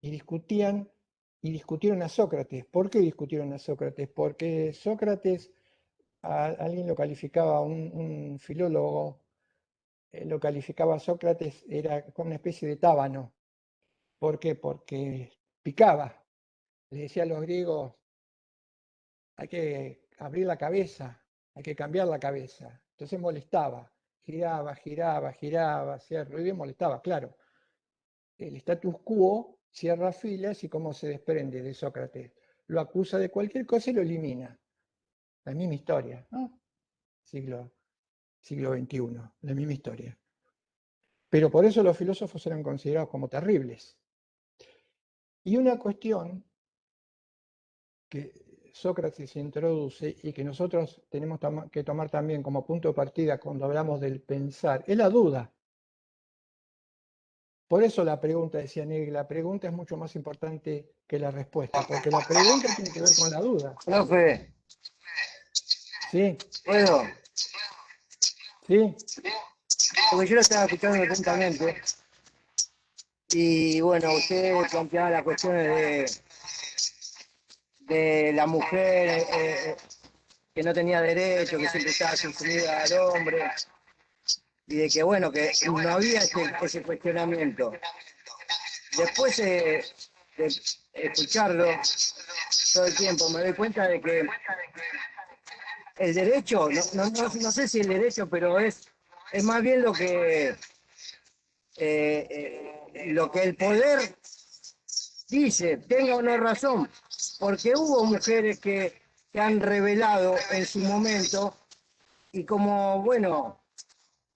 y discutían y discutieron a Sócrates. ¿Por qué discutieron a Sócrates? Porque Sócrates, alguien lo calificaba, un filólogo, lo calificaba a Sócrates, era como una especie de tábano. ¿Por qué? Porque picaba. Le decía a los griegos, hay que abrir la cabeza, hay que cambiar la cabeza. Entonces molestaba, giraba, hacía ruido y molestaba, claro. El status quo cierra filas y cómo se desprende de Sócrates. Lo acusa de cualquier cosa y lo elimina. La misma historia, ¿no? Siglo XXI, la misma historia. Pero por eso los filósofos eran considerados como terribles. Y una cuestión que Sócrates introduce y que nosotros tenemos que tomar también como punto de partida cuando hablamos del pensar, es la duda. Por eso la pregunta, decía Negri, la pregunta es mucho más importante que la respuesta, porque la pregunta tiene que ver con la duda. Profe, ¿Sí? ¿puedo? ¿Sí? Porque yo lo estaba escuchando atentamente y bueno, usted planteaba las cuestiones de la mujer que no tenía derecho, que siempre estaba subsumida al hombre y de que bueno, que no había ese cuestionamiento. Después de escucharlo todo el tiempo me doy cuenta de que el derecho, no sé si el derecho, pero es más bien lo que el poder dice, tenga o no razón, porque hubo mujeres que han revelado en su momento, y como, bueno,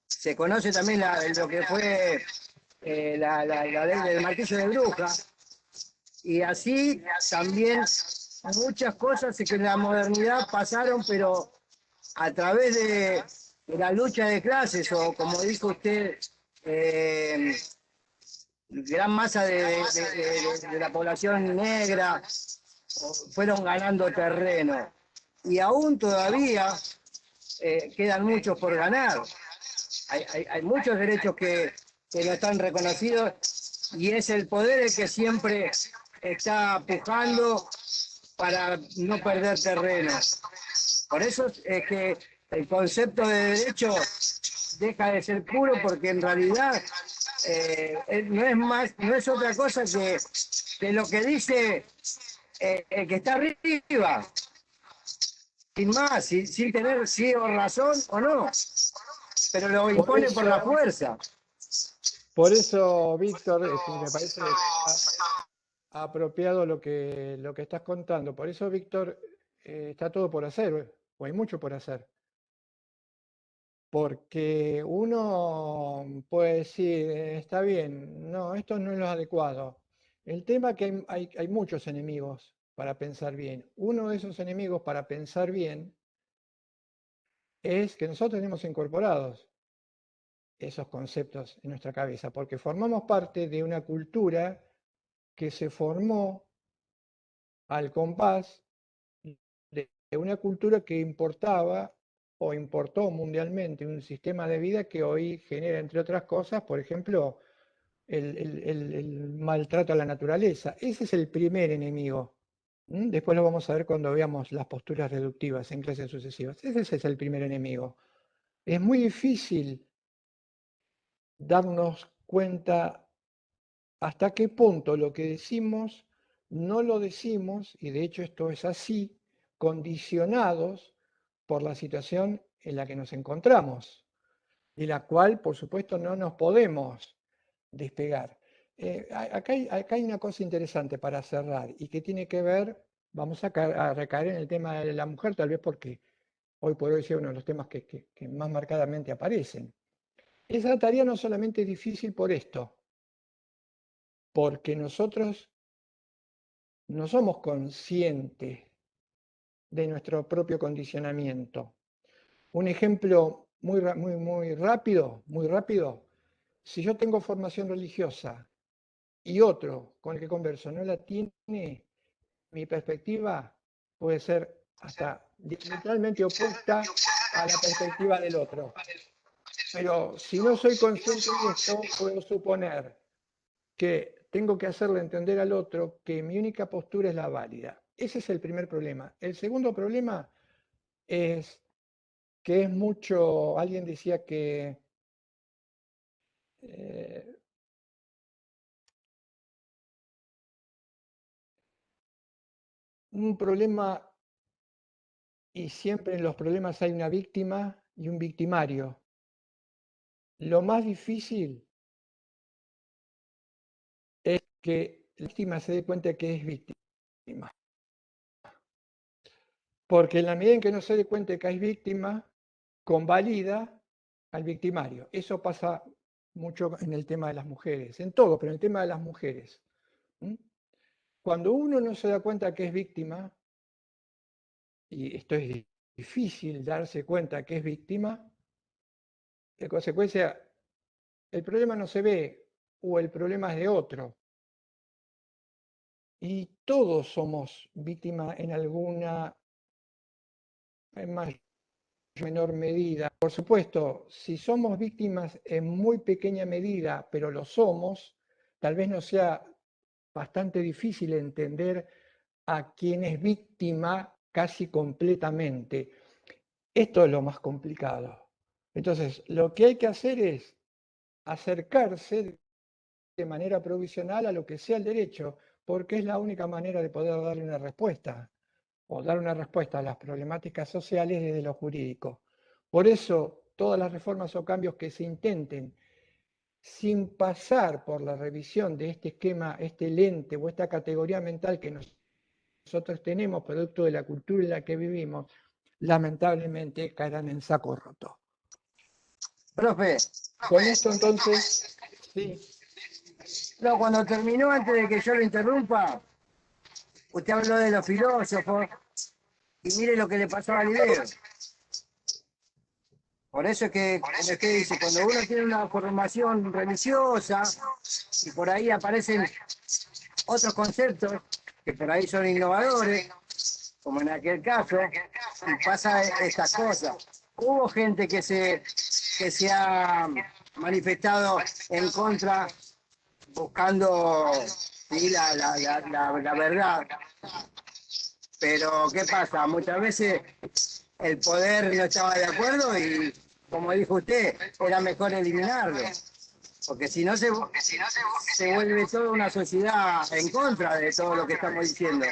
se conoce también lo que fue la ley del martillo de bruja, y así también muchas cosas que en la modernidad pasaron, pero a través de la lucha de clases, o como dijo usted, gran masa de la población negra fueron ganando terreno. Y aún todavía quedan muchos por ganar. Hay muchos derechos que no están reconocidos y es el poder el que siempre está pujando para no perder terreno. Por eso es que el concepto de derecho deja de ser puro, porque en realidad no es otra cosa que lo que dice el que está arriba, sin más, sin tener sí o razón o no, pero lo impone por la fuerza. Por eso, Víctor, me parece apropiado lo que estás contando. Por eso, Víctor, está todo por hacer, o hay mucho por hacer. Porque uno puede decir, está bien, no, esto no es lo adecuado. El tema es que hay muchos enemigos para pensar bien. Uno de esos enemigos para pensar bien es que nosotros tenemos incorporados esos conceptos en nuestra cabeza, porque formamos parte de una cultura que se formó al compás de una cultura que importaba o importó mundialmente un sistema de vida que hoy genera, entre otras cosas, por ejemplo, el maltrato a la naturaleza. Ese es el primer enemigo. Después lo vamos a ver cuando veamos las posturas reductivas en clases sucesivas. Ese es el primer enemigo. Es muy difícil darnos cuenta hasta qué punto lo que decimos no lo decimos, y de hecho esto es así, condicionados por la situación en la que nos encontramos, de la cual, por supuesto, no nos podemos despegar. Acá hay una cosa interesante para cerrar y que tiene que ver, vamos a recaer en el tema de la mujer, tal vez porque hoy por hoy es uno de los temas que más marcadamente aparecen. Esa tarea no solamente es difícil por esto, porque nosotros no somos conscientes de nuestro propio condicionamiento. Un ejemplo muy rápido, si yo tengo formación religiosa y otro con el que converso no la tiene, mi perspectiva puede ser hasta diametralmente opuesta a la perspectiva del otro. Pero si no soy consciente de esto, puedo suponer que tengo que hacerle entender al otro que mi única postura es la válida. Ese es el primer problema. El segundo problema es que es mucho, alguien decía que un problema, y siempre en los problemas hay una víctima y un victimario. Lo más difícil es que la víctima se dé cuenta que es víctima. Porque en la medida en que no se dé cuenta de que es víctima, convalida al victimario. Eso pasa mucho en el tema de las mujeres, en todo, pero en el tema de las mujeres. Cuando uno no se da cuenta que es víctima, y esto es difícil darse cuenta que es víctima, en consecuencia, el problema no se ve o el problema es de otro. Y todos somos víctimas en alguna, en mayor o menor medida. Por supuesto, si somos víctimas en muy pequeña medida, pero lo somos, tal vez nos sea bastante difícil entender a quien es víctima casi completamente. Esto es lo más complicado. Entonces, lo que hay que hacer es acercarse de manera provisional a lo que sea el derecho, porque es la única manera de poder darle una respuesta, o dar una respuesta a las problemáticas sociales desde lo jurídico. Por eso, todas las reformas o cambios que se intenten sin pasar por la revisión de este esquema, este lente o esta categoría mental que nosotros tenemos, producto de la cultura en la que vivimos, lamentablemente caerán en saco roto. Profe, Con esto entonces, sí. no, cuando terminó, antes de que yo lo interrumpa, usted habló de los filósofos y mire lo que le pasó a Galileo. Por eso es que, como usted dice, cuando uno tiene una formación religiosa y por ahí aparecen otros conceptos que por ahí son innovadores, como en aquel caso, y pasa estas cosas. Hubo gente que se ha manifestado en contra, buscando sí, la verdad. Pero, ¿qué pasa? Muchas veces el poder no estaba de acuerdo y, como dijo usted, era mejor eliminarlo. Porque si no se vuelve toda una sociedad en contra de todo lo que estamos diciendo.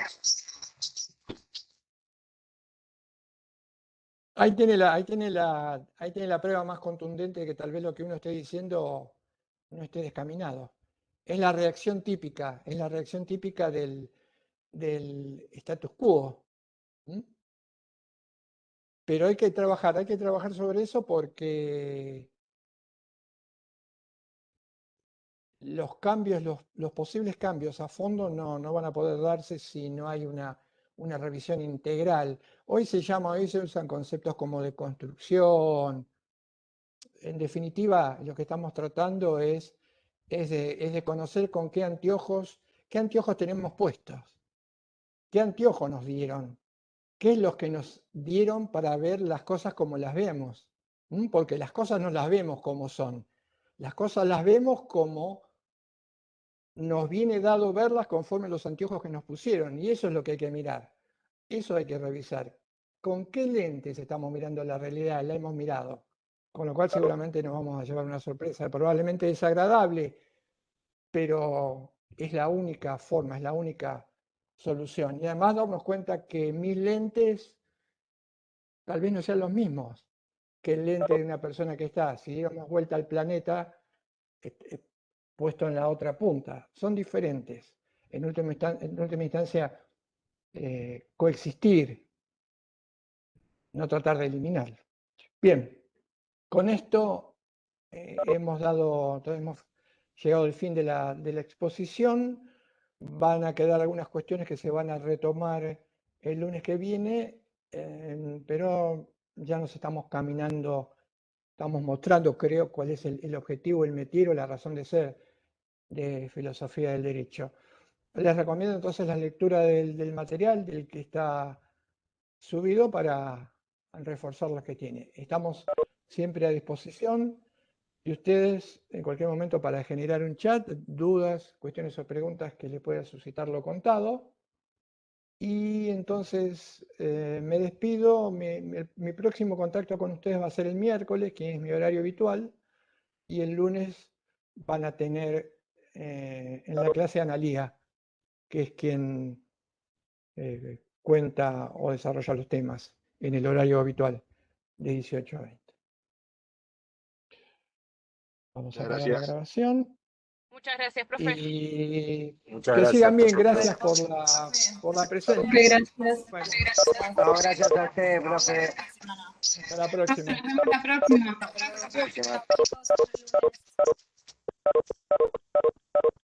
Ahí tiene la prueba más contundente de que tal vez lo que uno esté diciendo no esté descaminado. Es la reacción típica, del status quo. Pero hay que trabajar sobre eso porque los cambios, los posibles cambios a fondo no van a poder darse si no hay una revisión integral. Hoy se usan conceptos como de construcción. En definitiva, lo que estamos tratando es de conocer con qué anteojos tenemos puestos, qué anteojos nos dieron qué es lo que nos dieron para ver las cosas como las vemos. Porque las cosas no las vemos como son. Las cosas las vemos como nos viene dado verlas conforme los anteojos que nos pusieron. Y eso es lo que hay que mirar. Eso hay que revisar. ¿Con qué lentes estamos mirando la realidad? La hemos mirado. Con lo cual seguramente nos vamos a llevar una sorpresa, probablemente desagradable, pero es la única forma, es la única solución. Y además darnos cuenta que mis lentes tal vez no sean los mismos que el lente de una persona que está, si diéramos vuelta al planeta, puesto en la otra punta. Son diferentes. En última instancia, coexistir, no tratar de eliminarlo. Bien, con esto hemos llegado al fin de la exposición. Van a quedar algunas cuestiones que se van a retomar el lunes que viene, pero ya nos estamos caminando, estamos mostrando, creo, cuál es el objetivo, el métier o la razón de ser de filosofía del derecho. Les recomiendo entonces la lectura del material, del que está subido, para reforzar los que tiene. Estamos siempre a disposición de ustedes en cualquier momento para generar un chat, dudas, cuestiones o preguntas que le pueda suscitar lo contado. Y entonces me despido. Mi próximo contacto con ustedes va a ser el miércoles, que es mi horario habitual, y el lunes van a tener en la clase Analía, que es quien cuenta o desarrolla los temas en el horario habitual de 18 a 20. Vamos a apagar la grabación. Muchas gracias, profe. Y Muchas que gracias, sigan bien. profe. Gracias por la presencia. Gracias. Bueno, No, gracias a usted, profe. hasta la próxima. Nos vemos la próxima. Hasta la próxima.